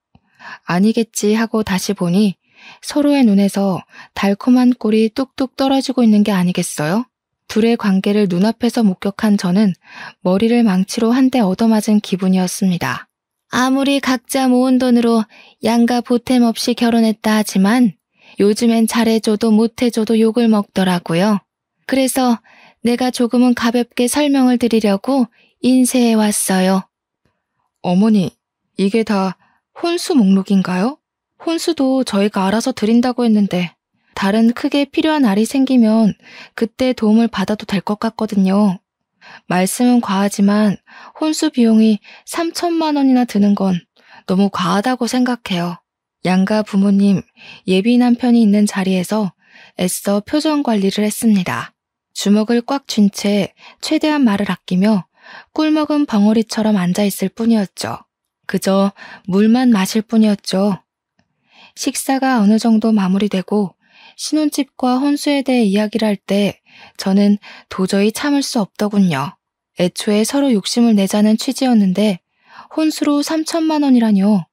아니겠지 하고 다시 보니 서로의 눈에서 달콤한 꿀이 뚝뚝 떨어지고 있는 게 아니겠어요? 둘의 관계를 눈앞에서 목격한 저는 머리를 망치로 한 대 얻어맞은 기분이었습니다. 아무리 각자 모은 돈으로 양가 보탬 없이 결혼했다 하지만 요즘엔 잘해줘도 못해줘도 욕을 먹더라고요. 그래서 내가 조금은 가볍게 설명을 드리려고 인쇄해 왔어요. 어머니, 이게 다 혼수 목록인가요? 혼수도 저희가 알아서 드린다고 했는데 다른 크게 필요한 알이 생기면 그때 도움을 받아도 될 것 같거든요. 말씀은 과하지만 혼수 비용이 3천만 원이나 드는 건 너무 과하다고 생각해요. 양가 부모님, 예비 남편이 있는 자리에서 애써 표정 관리를 했습니다. 주먹을 꽉 쥔 채 최대한 말을 아끼며 꿀먹은 벙어리처럼 앉아있을 뿐이었죠. 그저 물만 마실 뿐이었죠. 식사가 어느 정도 마무리되고 신혼집과 혼수에 대해 이야기를 할 때 저는 도저히 참을 수 없더군요. 애초에 서로 욕심을 내자는 취지였는데 혼수로 3천만 원이라뇨.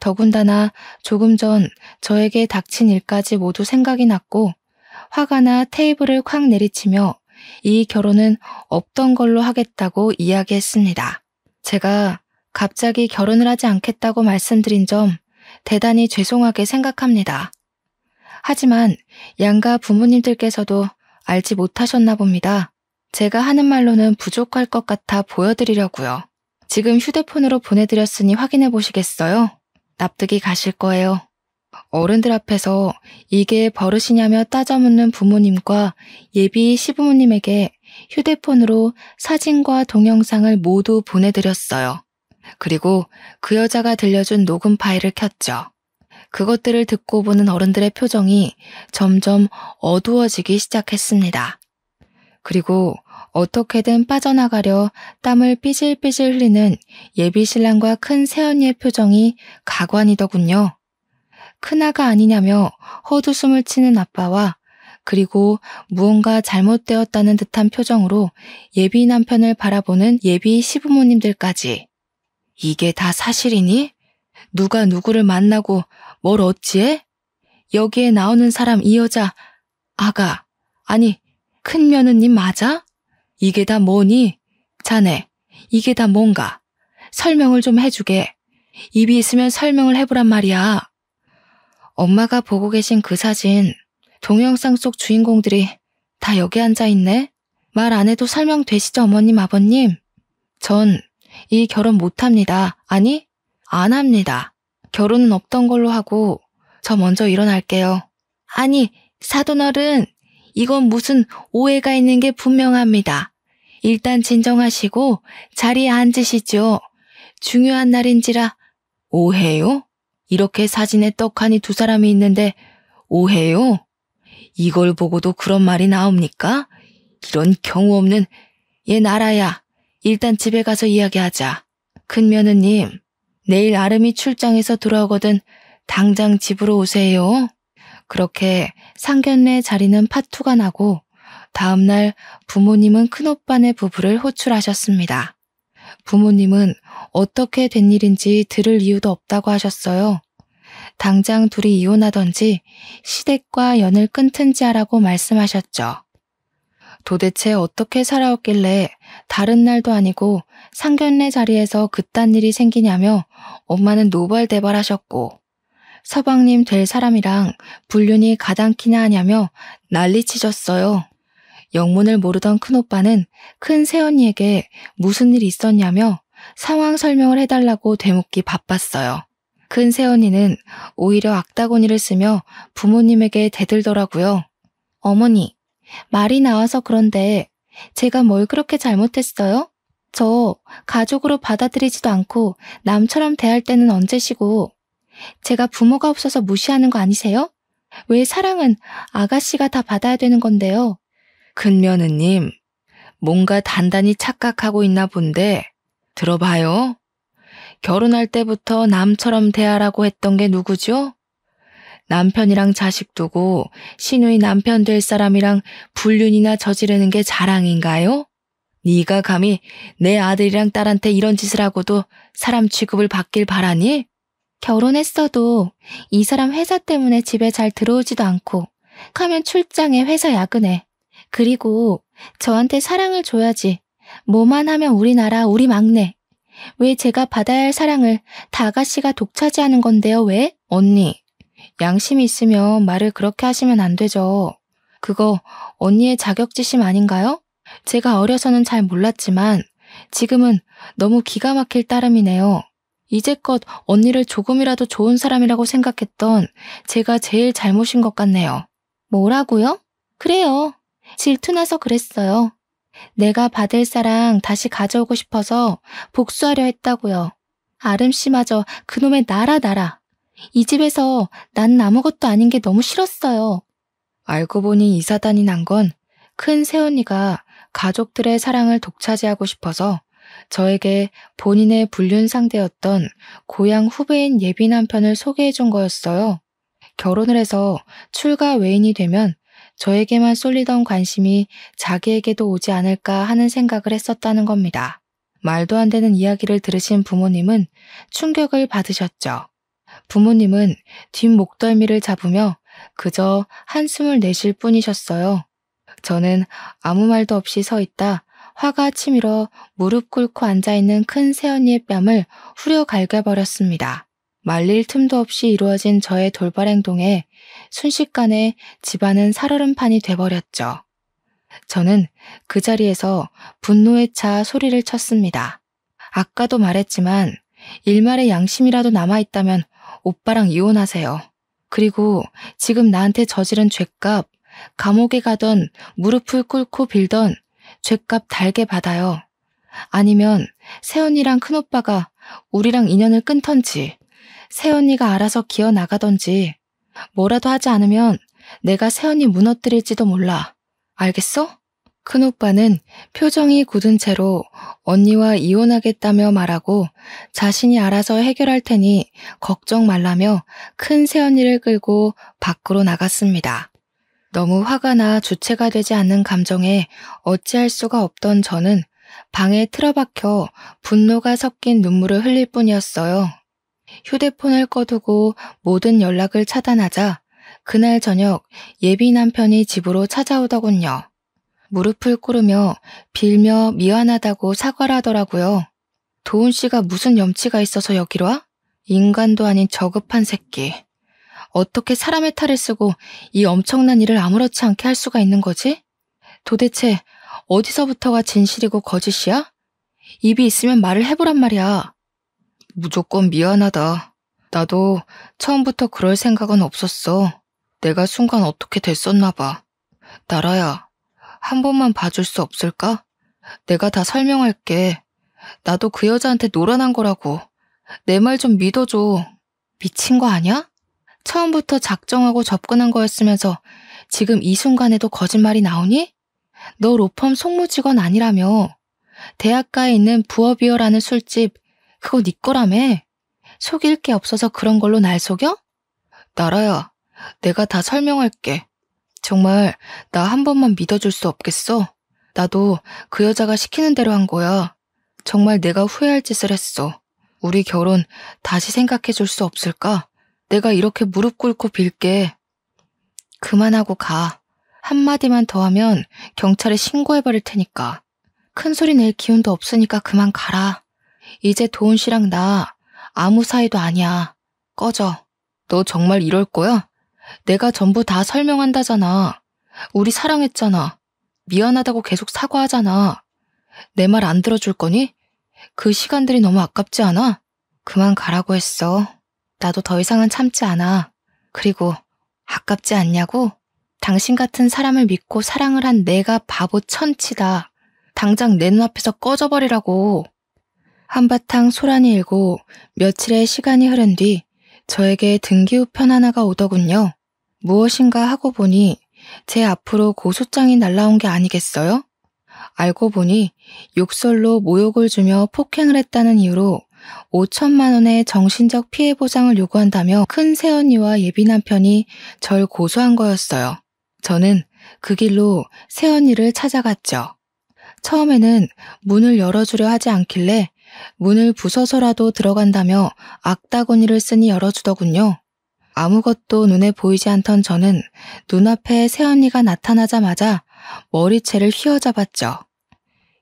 더군다나 조금 전 저에게 닥친 일까지 모두 생각이 났고 화가 나 테이블을 콱 내리치며 이 결혼은 없던 걸로 하겠다고 이야기했습니다. 제가 갑자기 결혼을 하지 않겠다고 말씀드린 점 대단히 죄송하게 생각합니다. 하지만 양가 부모님들께서도 알지 못하셨나 봅니다. 제가 하는 말로는 부족할 것 같아 보여드리려고요. 지금 휴대폰으로 보내드렸으니 확인해 보시겠어요? 납득이 가실 거예요. 어른들 앞에서 이게 버릇이냐며 따져묻는 부모님과 예비 시부모님에게 휴대폰으로 사진과 동영상을 모두 보내드렸어요. 그리고 그 여자가 들려준 녹음 파일을 켰죠. 그것들을 듣고 보는 어른들의 표정이 점점 어두워지기 시작했습니다. 그리고 어떻게든 빠져나가려 땀을 삐질삐질 흘리는 예비 신랑과 큰 새언니의 표정이 가관이더군요. 큰아가 아니냐며 헛웃음을 치는 아빠와 그리고 무언가 잘못되었다는 듯한 표정으로 예비 남편을 바라보는 예비 시부모님들까지. 이게 다 사실이니? 누가 누구를 만나고 뭘 어찌해? 여기에 나오는 사람 이 여자, 아가, 아니 큰 며느님 맞아? 이게 다 뭐니? 자네, 이게 다 뭔가? 설명을 좀 해주게. 입이 있으면 설명을 해보란 말이야. 엄마가 보고 계신 그 사진, 동영상 속 주인공들이 다 여기 앉아있네? 말 안 해도 설명되시죠, 어머님, 아버님? 전 이 결혼 못합니다. 아니, 안 합니다. 결혼은 없던 걸로 하고 저 먼저 일어날게요. 아니, 사돈어른, 이건 무슨 오해가 있는 게 분명합니다. 일단 진정하시고 자리에 앉으시죠. 중요한 날인지라. 오해요? 이렇게 사진에 떡하니 두 사람이 있는데 오해요? 이걸 보고도 그런 말이 나옵니까? 이런 경우 없는. 얘 나라야. 일단 집에 가서 이야기하자. 큰 며느님, 내일 아름이 출장에서 돌아오거든 당장 집으로 오세요. 그렇게 상견례 자리는 파투가 나고 다음날 부모님은 큰오빠네 부부를 호출하셨습니다. 부모님은 어떻게 된 일인지 들을 이유도 없다고 하셨어요. 당장 둘이 이혼하던지 시댁과 연을 끊든지 하라고 말씀하셨죠. 도대체 어떻게 살아왔길래 다른 날도 아니고 상견례 자리에서 그딴 일이 생기냐며 엄마는 노발대발하셨고 서방님 될 사람이랑 불륜이 가당키나 하냐며 난리치셨어요. 영문을 모르던 큰오빠는 큰 새언니에게 무슨 일이 있었냐며 상황 설명을 해달라고 되묻기 바빴어요. 큰 새언니는 오히려 악다구니를 쓰며 부모님에게 대들더라고요. 어머니, 말이 나와서 그런데 제가 뭘 그렇게 잘못했어요? 저 가족으로 받아들이지도 않고 남처럼 대할 때는 언제시고 제가 부모가 없어서 무시하는 거 아니세요? 왜 사랑은 아가씨가 다 받아야 되는 건데요? 큰 며느님, 뭔가 단단히 착각하고 있나 본데 들어봐요. 결혼할 때부터 남처럼 대하라고 했던 게 누구죠? 남편이랑 자식 두고 시누이 남편 될 사람이랑 불륜이나 저지르는 게 자랑인가요? 네가 감히 내 아들이랑 딸한테 이런 짓을 하고도 사람 취급을 받길 바라니? 결혼했어도 이 사람 회사 때문에 집에 잘 들어오지도 않고 가면 출장에 회사 야근해. 그리고 저한테 사랑을 줘야지. 뭐만 하면 우리나라 우리 막내. 왜 제가 받아야 할 사랑을 다 아가씨가 독차지하는 건데요, 왜? 언니, 양심이 있으면 말을 그렇게 하시면 안 되죠. 그거 언니의 자격지심 아닌가요? 제가 어려서는 잘 몰랐지만 지금은 너무 기가 막힐 따름이네요. 이제껏 언니를 조금이라도 좋은 사람이라고 생각했던 제가 제일 잘못인 것 같네요. 뭐라고요? 그래요. 질투나서 그랬어요. 내가 받을 사랑 다시 가져오고 싶어서 복수하려 했다고요. 아름씨마저 그놈의 나라. 이 집에서 난 아무것도 아닌 게 너무 싫었어요. 알고 보니 이 사단이 난 건 큰 새언니가 가족들의 사랑을 독차지하고 싶어서 저에게 본인의 불륜 상대였던 고향 후배인 예비 남편을 소개해 준 거였어요. 결혼을 해서 출가 외인이 되면 저에게만 쏠리던 관심이 자기에게도 오지 않을까 하는 생각을 했었다는 겁니다. 말도 안 되는 이야기를 들으신 부모님은 충격을 받으셨죠. 부모님은 뒷목덜미를 잡으며 그저 한숨을 내쉴 뿐이셨어요. 저는 아무 말도 없이 서 있다 화가 치밀어 무릎 꿇고 앉아있는 큰 새언니의 뺨을 후려 갈겨버렸습니다. 말릴 틈도 없이 이루어진 저의 돌발 행동에 순식간에 집안은 살얼음판이 돼버렸죠. 저는 그 자리에서 분노에 차 소리를 쳤습니다. 아까도 말했지만 일말의 양심이라도 남아있다면 오빠랑 이혼하세요. 그리고 지금 나한테 저지른 죄값, 감옥에 가던 무릎을 꿇고 빌던 죄값 달게 받아요. 아니면 새언니랑 큰오빠가 우리랑 인연을 끊던지 새언니가 알아서 기어나가던지 뭐라도 하지 않으면 내가 새언니 무너뜨릴지도 몰라. 알겠어? 큰오빠는 표정이 굳은 채로 언니와 이혼하겠다며 말하고 자신이 알아서 해결할 테니 걱정 말라며 큰 새언니를 끌고 밖으로 나갔습니다. 너무 화가 나 주체가 되지 않는 감정에 어찌할 수가 없던 저는 방에 틀어박혀 분노가 섞인 눈물을 흘릴 뿐이었어요. 휴대폰을 꺼두고 모든 연락을 차단하자 그날 저녁 예비 남편이 집으로 찾아오더군요. 무릎을 꿇으며 빌며 미안하다고 사과를 하더라고요. 도훈 씨가 무슨 염치가 있어서 여기로 와? 인간도 아닌 저급한 새끼. 어떻게 사람의 탈을 쓰고 이 엄청난 일을 아무렇지 않게 할 수가 있는 거지? 도대체 어디서부터가 진실이고 거짓이야? 입이 있으면 말을 해보란 말이야. 무조건 미안하다. 나도 처음부터 그럴 생각은 없었어. 내가 순간 어떻게 됐었나 봐. 나라야, 한 번만 봐줄 수 없을까? 내가 다 설명할게. 나도 그 여자한테 노란한 거라고. 내 말 좀 믿어줘. 미친 거 아니야? 처음부터 작정하고 접근한 거였으면서 지금 이 순간에도 거짓말이 나오니? 너 로펌 송무직원 아니라며. 대학가에 있는 부어비어라는 술집, 그거 네 거라며. 속일 게 없어서 그런 걸로 날 속여? 나라야, 내가 다 설명할게. 정말 나 한 번만 믿어줄 수 없겠어? 나도 그 여자가 시키는 대로 한 거야. 정말 내가 후회할 짓을 했어. 우리 결혼 다시 생각해 줄 수 없을까? 내가 이렇게 무릎 꿇고 빌게. 그만하고 가. 한마디만 더 하면 경찰에 신고해버릴 테니까. 큰 소리 낼 기운도 없으니까 그만 가라. 이제 도훈 씨랑 나 아무 사이도 아니야. 꺼져. 너 정말 이럴 거야? 내가 전부 다 설명한다잖아. 우리 사랑했잖아. 미안하다고 계속 사과하잖아. 내 말 안 들어줄 거니? 그 시간들이 너무 아깝지 않아? 그만 가라고 했어. 나도 더 이상은 참지 않아. 그리고 아깝지 않냐고? 당신 같은 사람을 믿고 사랑을 한 내가 바보 천치다. 당장 내 눈앞에서 꺼져버리라고. 한바탕 소란이 일고 며칠의 시간이 흐른 뒤 저에게 등기우편 하나가 오더군요. 무엇인가 하고 보니 제 앞으로 고소장이 날라온 게 아니겠어요? 알고 보니 욕설로 모욕을 주며 폭행을 했다는 이유로 5천만 원의 정신적 피해 보상을 요구한다며 큰 새언니와 예비 남편이 절 고소한 거였어요. 저는 그 길로 새언니를 찾아갔죠. 처음에는 문을 열어주려 하지 않길래 문을 부숴서라도 들어간다며 악다구니를 쓰니 열어주더군요. 아무것도 눈에 보이지 않던 저는 눈앞에 새언니가 나타나자마자 머리채를 휘어잡았죠.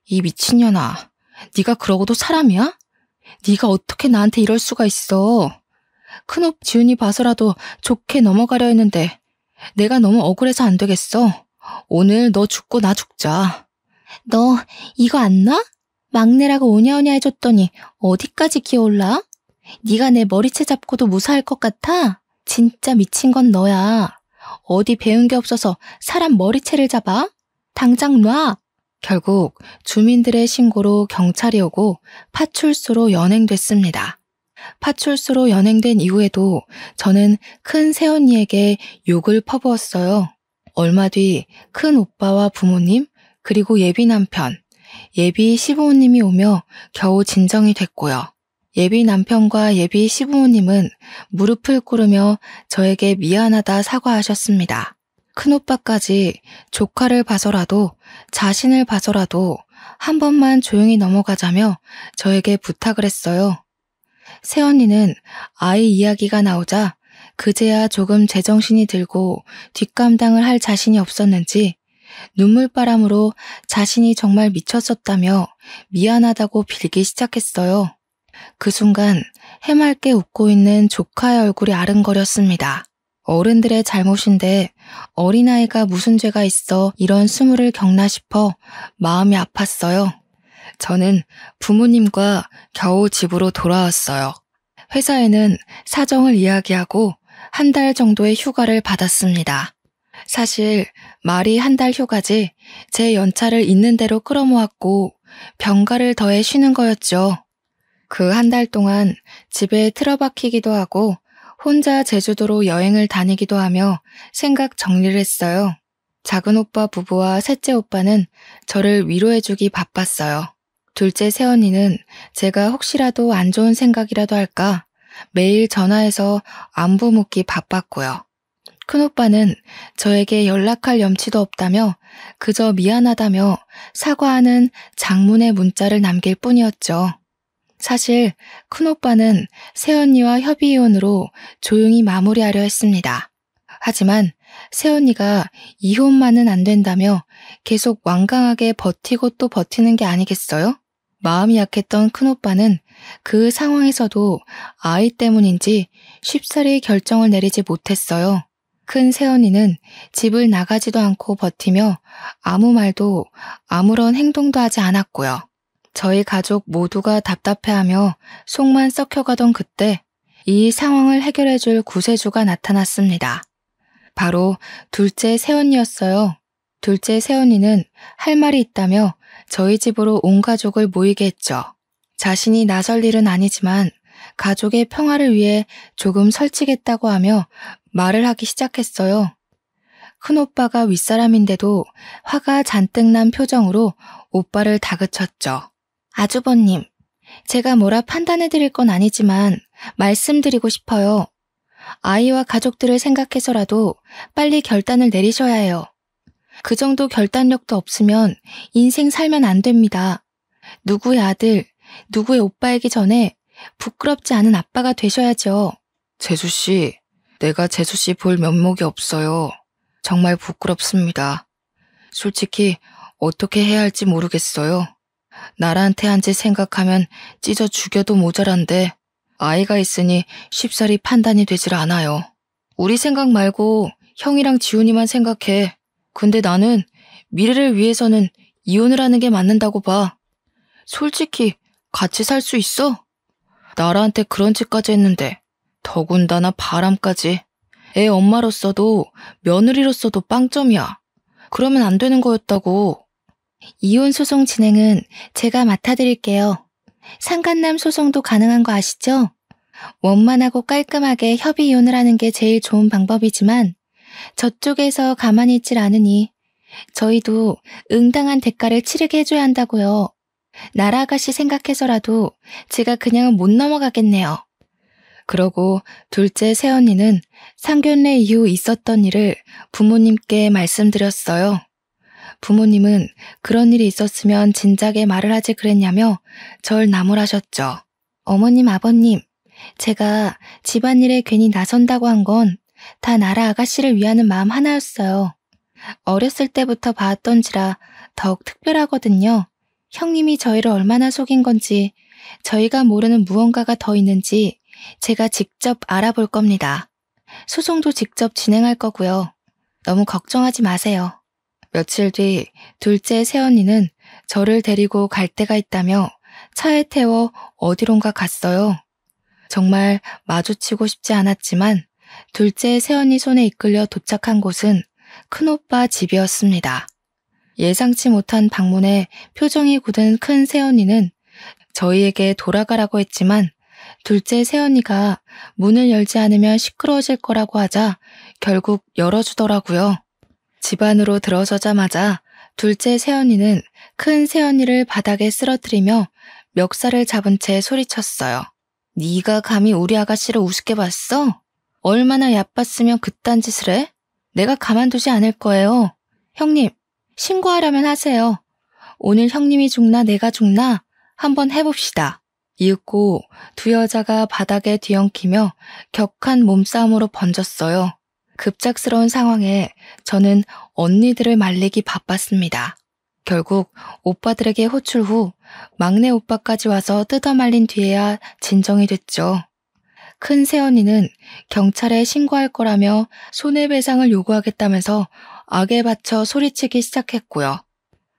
이 미친년아, 네가 그러고도 사람이야? 네가 어떻게 나한테 이럴 수가 있어. 큰오빠 지훈이 봐서라도 좋게 넘어가려 했는데 내가 너무 억울해서 안 되겠어. 오늘 너 죽고 나 죽자. 너 이거 안 놔? 막내라고 오냐오냐 해줬더니 어디까지 기어올라? 네가 내 머리채 잡고도 무사할 것 같아? 진짜 미친 건 너야. 어디 배운 게 없어서 사람 머리채를 잡아? 당장 놔. 결국 주민들의 신고로 경찰이 오고 파출소로 연행됐습니다. 파출소로 연행된 이후에도 저는 큰 새언니에게 욕을 퍼부었어요. 얼마 뒤 큰 오빠와 부모님, 그리고 예비 남편, 예비 시부모님이 오며 겨우 진정이 됐고요. 예비 남편과 예비 시부모님은 무릎을 꿇으며 저에게 미안하다 사과하셨습니다. 큰오빠까지 조카를 봐서라도 자신을 봐서라도 한 번만 조용히 넘어가자며 저에게 부탁을 했어요. 새언니는 아이 이야기가 나오자 그제야 조금 제정신이 들고 뒷감당을 할 자신이 없었는지 눈물바람으로 자신이 정말 미쳤었다며 미안하다고 빌기 시작했어요. 그 순간 해맑게 웃고 있는 조카의 얼굴이 아른거렸습니다. 어른들의 잘못인데 어린아이가 무슨 죄가 있어 이런 수모를 겪나 싶어 마음이 아팠어요. 저는 부모님과 겨우 집으로 돌아왔어요. 회사에는 사정을 이야기하고 한 달 정도의 휴가를 받았습니다. 사실 말이 한 달 휴가지 제 연차를 있는 대로 끌어모았고 병가를 더해 쉬는 거였죠. 그 한 달 동안 집에 틀어박히기도 하고 혼자 제주도로 여행을 다니기도 하며 생각 정리를 했어요. 작은 오빠 부부와 셋째 오빠는 저를 위로해주기 바빴어요. 둘째 새언니는 제가 혹시라도 안 좋은 생각이라도 할까 매일 전화해서 안부 묻기 바빴고요. 큰오빠는 저에게 연락할 염치도 없다며 그저 미안하다며 사과하는 장문의 문자를 남길 뿐이었죠. 사실 큰오빠는 새언니와 협의이혼으로 조용히 마무리하려 했습니다. 하지만 새언니가 이혼만은 안 된다며 계속 완강하게 버티고 또 버티는 게 아니겠어요? 마음이 약했던 큰오빠는 그 상황에서도 아이 때문인지 쉽사리 결정을 내리지 못했어요. 큰 새언니는 집을 나가지도 않고 버티며 아무 말도 아무런 행동도 하지 않았고요. 저희 가족 모두가 답답해하며 속만 썩혀가던 그때 이 상황을 해결해줄 구세주가 나타났습니다. 바로 둘째 새언니였어요. 둘째 새언니는 할 말이 있다며 저희 집으로 온 가족을 모이게 했죠. 자신이 나설 일은 아니지만 가족의 평화를 위해 조금 설치겠다고 하며 말을 하기 시작했어요. 큰오빠가 윗사람인데도 화가 잔뜩 난 표정으로 오빠를 다그쳤죠. 아주버님, 제가 뭐라 판단해드릴 건 아니지만 말씀드리고 싶어요. 아이와 가족들을 생각해서라도 빨리 결단을 내리셔야 해요. 그 정도 결단력도 없으면 인생 살면 안 됩니다. 누구의 아들, 누구의 오빠이기 전에 부끄럽지 않은 아빠가 되셔야죠. 재수씨, 내가 재수씨 볼 면목이 없어요. 정말 부끄럽습니다. 솔직히 어떻게 해야 할지 모르겠어요. 나라한테 한 짓 생각하면 찢어 죽여도 모자란데 아이가 있으니 쉽사리 판단이 되질 않아요. 우리 생각 말고 형이랑 지훈이만 생각해. 근데 나는 미래를 위해서는 이혼을 하는 게 맞는다고 봐. 솔직히 같이 살 수 있어? 나라한테 그런 짓까지 했는데 더군다나 바람까지. 애 엄마로서도 며느리로서도 빵점이야. 그러면 안 되는 거였다고. 이혼 소송 진행은 제가 맡아드릴게요. 상간남 소송도 가능한 거 아시죠? 원만하고 깔끔하게 협의 이혼을 하는 게 제일 좋은 방법이지만 저쪽에서 가만히 있질 않으니 저희도 응당한 대가를 치르게 해줘야 한다고요. 나라 아가씨 생각해서라도 제가 그냥은 못 넘어가겠네요. 그러고 둘째 새언니는 상견례 이후 있었던 일을 부모님께 말씀드렸어요. 부모님은 그런 일이 있었으면 진작에 말을 하지 그랬냐며 절 나무라셨죠. 어머님, 아버님, 제가 집안일에 괜히 나선다고 한 건 다 나라 아가씨를 위하는 마음 하나였어요. 어렸을 때부터 봐왔던지라 더욱 특별하거든요. 형님이 저희를 얼마나 속인 건지, 저희가 모르는 무언가가 더 있는지 제가 직접 알아볼 겁니다. 소송도 직접 진행할 거고요. 너무 걱정하지 마세요. 며칠 뒤 둘째 새언니는 저를 데리고 갈 데가 있다며 차에 태워 어디론가 갔어요. 정말 마주치고 싶지 않았지만 둘째 새언니 손에 이끌려 도착한 곳은 큰오빠 집이었습니다. 예상치 못한 방문에 표정이 굳은 큰 새언니는 저희에게 돌아가라고 했지만 둘째 새언니가 문을 열지 않으면 시끄러워질 거라고 하자 결국 열어주더라고요. 집 안으로 들어서자마자 둘째 새언니는 큰 새언니를 바닥에 쓰러뜨리며 멱살을 잡은 채 소리쳤어요. 네가 감히 우리 아가씨를 우습게 봤어? 얼마나 얕봤으면 그딴 짓을 해? 내가 가만두지 않을 거예요. 형님, 신고하려면 하세요. 오늘 형님이 죽나 내가 죽나 한번 해봅시다. 이윽고 두 여자가 바닥에 뒤엉키며 격한 몸싸움으로 번졌어요. 급작스러운 상황에 저는 언니들을 말리기 바빴습니다. 결국 오빠들에게 호출 후 막내 오빠까지 와서 뜯어말린 뒤에야 진정이 됐죠. 큰 새언니는 경찰에 신고할 거라며 손해배상을 요구하겠다면서 악에 받쳐 소리치기 시작했고요.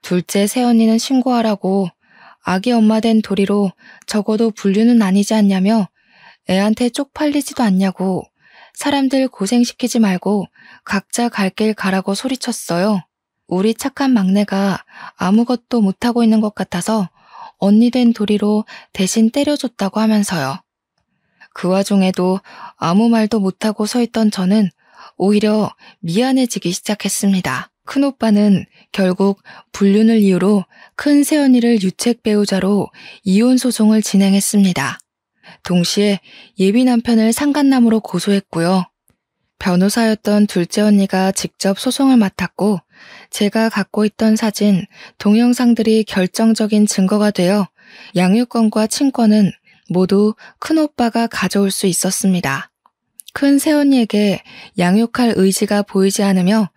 둘째 새언니는 신고하라고 아기 엄마 된 도리로 적어도 불륜은 아니지 않냐며 애한테 쪽팔리지도 않냐고 사람들 고생시키지 말고 각자 갈 길 가라고 소리쳤어요. 우리 착한 막내가 아무것도 못하고 있는 것 같아서 언니 된 도리로 대신 때려줬다고 하면서요. 그 와중에도 아무 말도 못하고 서 있던 저는 오히려 미안해지기 시작했습니다. 큰오빠는 결국 불륜을 이유로 큰 새언니를 유책 배우자로 이혼 소송을 진행했습니다. 동시에 예비 남편을 상간남으로 고소했고요. 변호사였던 둘째 언니가 직접 소송을 맡았고 제가 갖고 있던 사진, 동영상들이 결정적인 증거가 되어 양육권과 친권은 모두 큰오빠가 가져올 수 있었습니다. 큰 새언니에게 양육할 의지가 보이지 않으며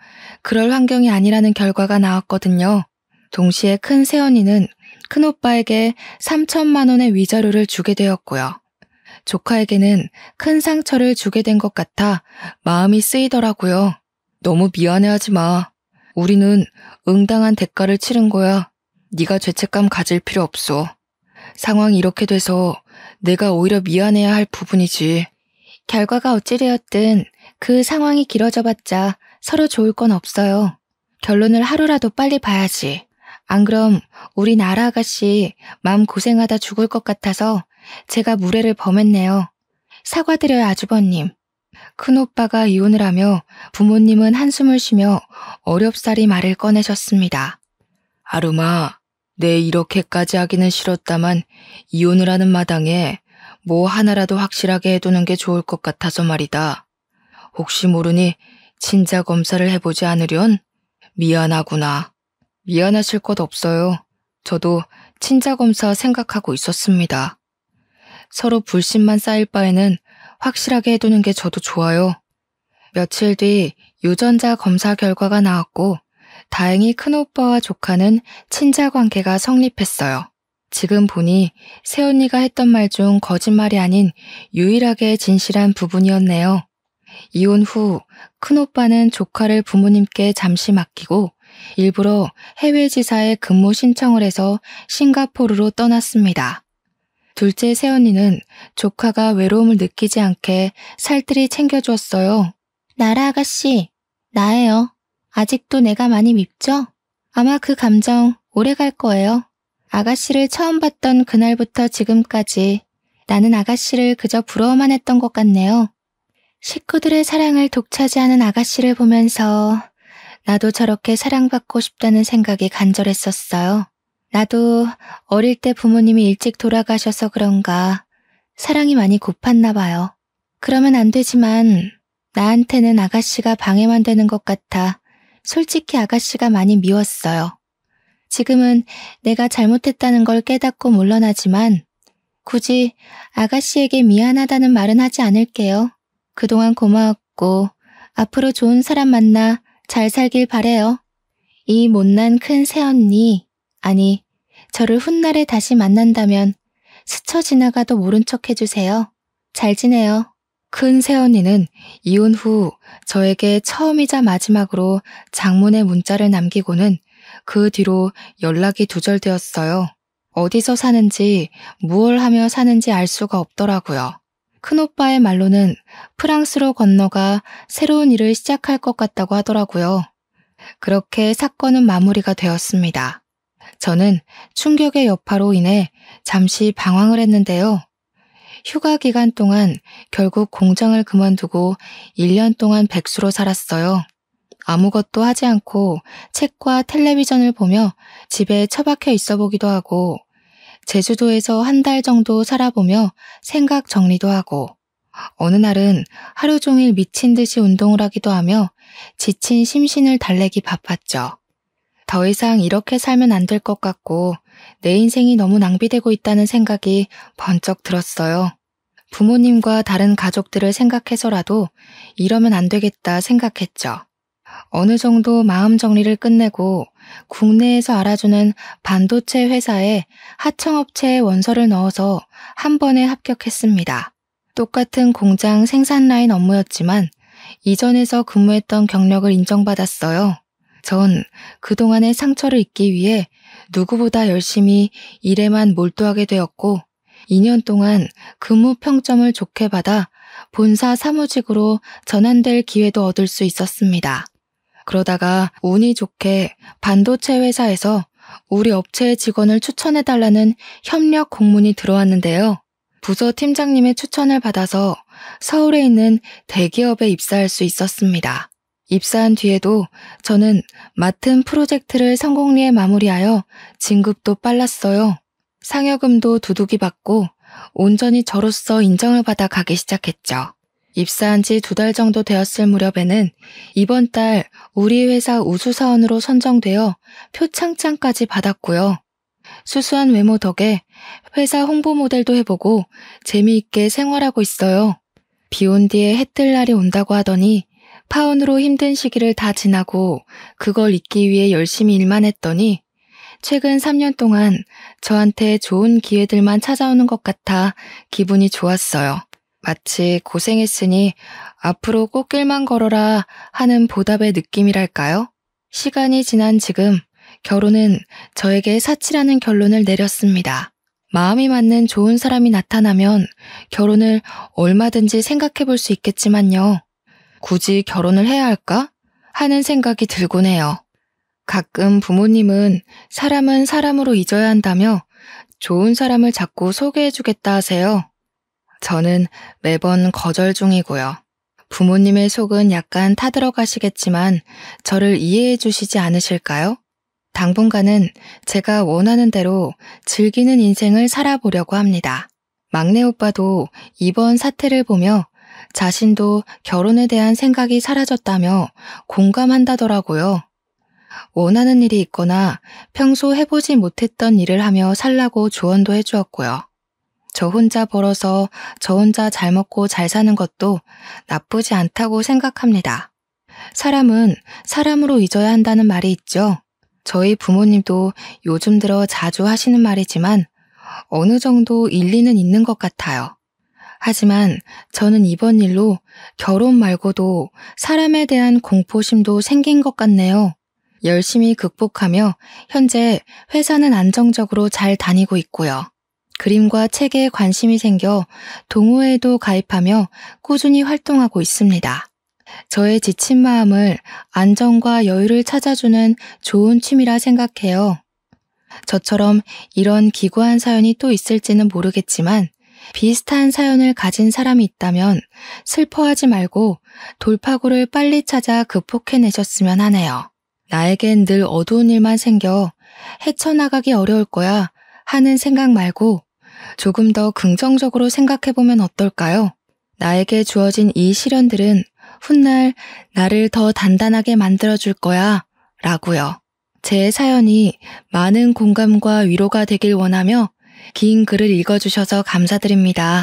그럴 환경이 아니라는 결과가 나왔거든요. 동시에 큰 새언니는 큰오빠에게 3천만 원의 위자료를 주게 되었고요. 조카에게는 큰 상처를 주게 된 것 같아 마음이 쓰이더라고요. 너무 미안해하지 마. 우리는 응당한 대가를 치른 거야. 네가 죄책감 가질 필요 없어. 상황이 이렇게 돼서 내가 오히려 미안해야 할 부분이지. 결과가 어찌되었든 그 상황이 길어져봤자 서로 좋을 건 없어요. 결론을 하루라도 빨리 봐야지. 안 그럼 우리 나라 아가씨 마음 고생하다 죽을 것 같아서 제가 무례를 범했네요. 사과드려요, 아주버님. 큰오빠가 이혼을 하며 부모님은 한숨을 쉬며 어렵사리 말을 꺼내셨습니다. 아름아, 내 이렇게까지 하기는 싫었다만 이혼을 하는 마당에 뭐 하나라도 확실하게 해두는 게 좋을 것 같아서 말이다. 혹시 모르니 친자 검사를 해보지 않으련? 미안하구나. 미안하실 것 없어요. 저도 친자 검사 생각하고 있었습니다. 서로 불신만 쌓일 바에는 확실하게 해두는 게 저도 좋아요. 며칠 뒤 유전자 검사 결과가 나왔고 다행히 큰오빠와 조카는 친자 관계가 성립했어요. 지금 보니 새언니가 했던 말 중 거짓말이 아닌 유일하게 진실한 부분이었네요. 이혼 후 큰오빠는 조카를 부모님께 잠시 맡기고 일부러 해외 지사에 근무 신청을 해서 싱가포르로 떠났습니다. 둘째 새언니는 조카가 외로움을 느끼지 않게 살뜰히 챙겨주었어요. 나라 아가씨, 나예요. 아직도 내가 많이 밉죠? 아마 그 감정 오래 갈 거예요. 아가씨를 처음 봤던 그날부터 지금까지 나는 아가씨를 그저 부러워만 했던 것 같네요. 식구들의 사랑을 독차지하는 아가씨를 보면서 나도 저렇게 사랑받고 싶다는 생각이 간절했었어요. 나도 어릴 때 부모님이 일찍 돌아가셔서 그런가 사랑이 많이 고팠나 봐요. 그러면 안 되지만 나한테는 아가씨가 방해만 되는 것 같아 솔직히 아가씨가 많이 미웠어요. 지금은 내가 잘못했다는 걸 깨닫고 물러나지만 굳이 아가씨에게 미안하다는 말은 하지 않을게요. 그동안 고마웠고 앞으로 좋은 사람 만나 잘 살길 바래요. 이 못난 큰 새언니, 아니 저를 훗날에 다시 만난다면 스쳐 지나가도 모른 척 해주세요. 잘 지내요. 큰 새언니는 이혼 후 저에게 처음이자 마지막으로 장문의 문자를 남기고는 그 뒤로 연락이 두절되었어요. 어디서 사는지 무얼 하며 사는지 알 수가 없더라고요. 큰오빠의 말로는 프랑스로 건너가 새로운 일을 시작할 것 같다고 하더라고요. 그렇게 사건은 마무리가 되었습니다. 저는 충격의 여파로 인해 잠시 방황을 했는데요. 휴가 기간 동안 결국 공장을 그만두고 1년 동안 백수로 살았어요. 아무것도 하지 않고 책과 텔레비전을 보며 집에 처박혀 있어 보기도 하고 제주도에서 한 달 정도 살아보며 생각 정리도 하고 어느 날은 하루 종일 미친 듯이 운동을 하기도 하며 지친 심신을 달래기 바빴죠. 더 이상 이렇게 살면 안 될 것 같고 내 인생이 너무 낭비되고 있다는 생각이 번쩍 들었어요. 부모님과 다른 가족들을 생각해서라도 이러면 안 되겠다 생각했죠. 어느 정도 마음 정리를 끝내고 국내에서 알아주는 반도체 회사에 하청업체에 원서를 넣어서 한 번에 합격했습니다. 똑같은 공장 생산 라인 업무였지만 이전에서 근무했던 경력을 인정받았어요. 전 그동안의 상처를 잊기 위해 누구보다 열심히 일에만 몰두하게 되었고 2년 동안 근무 평점을 좋게 받아 본사 사무직으로 전환될 기회도 얻을 수 있었습니다. 그러다가 운이 좋게 반도체 회사에서 우리 업체의 직원을 추천해달라는 협력 공문이 들어왔는데요. 부서 팀장님의 추천을 받아서 서울에 있는 대기업에 입사할 수 있었습니다. 입사한 뒤에도 저는 맡은 프로젝트를 성공리에 마무리하여 진급도 빨랐어요. 상여금도 두둑이 받고 온전히 저로서 인정을 받아 가기 시작했죠. 입사한 지 2달 정도 되었을 무렵에는 이번 달 우리 회사 우수사원으로 선정되어 표창장까지 받았고요. 수수한 외모 덕에 회사 홍보 모델도 해보고 재미있게 생활하고 있어요. 비 온 뒤에 해 뜰 날이 온다고 하더니 파혼으로 힘든 시기를 다 지나고 그걸 잊기 위해 열심히 일만 했더니 최근 3년 동안 저한테 좋은 기회들만 찾아오는 것 같아 기분이 좋았어요. 마치 고생했으니 앞으로 꽃길만 걸어라 하는 보답의 느낌이랄까요? 시간이 지난 지금 결혼은 저에게 사치라는 결론을 내렸습니다. 마음이 맞는 좋은 사람이 나타나면 결혼을 얼마든지 생각해 볼 수 있겠지만요. 굳이 결혼을 해야 할까? 하는 생각이 들곤 해요. 가끔 부모님은 사람은 사람으로 잊어야 한다며 좋은 사람을 자꾸 소개해주겠다 하세요. 저는 매번 거절 중이고요. 부모님의 속은 약간 타들어가시겠지만 저를 이해해 주시지 않으실까요? 당분간은 제가 원하는 대로 즐기는 인생을 살아보려고 합니다. 막내 오빠도 이번 사태를 보며 자신도 결혼에 대한 생각이 사라졌다며 공감한다더라고요. 원하는 일이 있거나 평소 해보지 못했던 일을 하며 살라고 조언도 해주었고요. 저 혼자 벌어서 저 혼자 잘 먹고 잘 사는 것도 나쁘지 않다고 생각합니다. 사람은 사람으로 잊어야 한다는 말이 있죠. 저희 부모님도 요즘 들어 자주 하시는 말이지만 어느 정도 일리는 있는 것 같아요. 하지만 저는 이번 일로 결혼 말고도 사람에 대한 공포심도 생긴 것 같네요. 열심히 극복하며 현재 회사는 안정적으로 잘 다니고 있고요. 그림과 책에 관심이 생겨 동호회에도 가입하며 꾸준히 활동하고 있습니다. 저의 지친 마음을 안정과 여유를 찾아주는 좋은 취미라 생각해요. 저처럼 이런 기구한 사연이 또 있을지는 모르겠지만 비슷한 사연을 가진 사람이 있다면 슬퍼하지 말고 돌파구를 빨리 찾아 극복해내셨으면 하네요. 나에겐 늘 어두운 일만 생겨 헤쳐나가기 어려울 거야 하는 생각 말고 조금 더 긍정적으로 생각해보면 어떨까요? 나에게 주어진 이 시련들은 훗날 나를 더 단단하게 만들어줄 거야 라고요. 제 사연이 많은 공감과 위로가 되길 원하며 긴 글을 읽어주셔서 감사드립니다.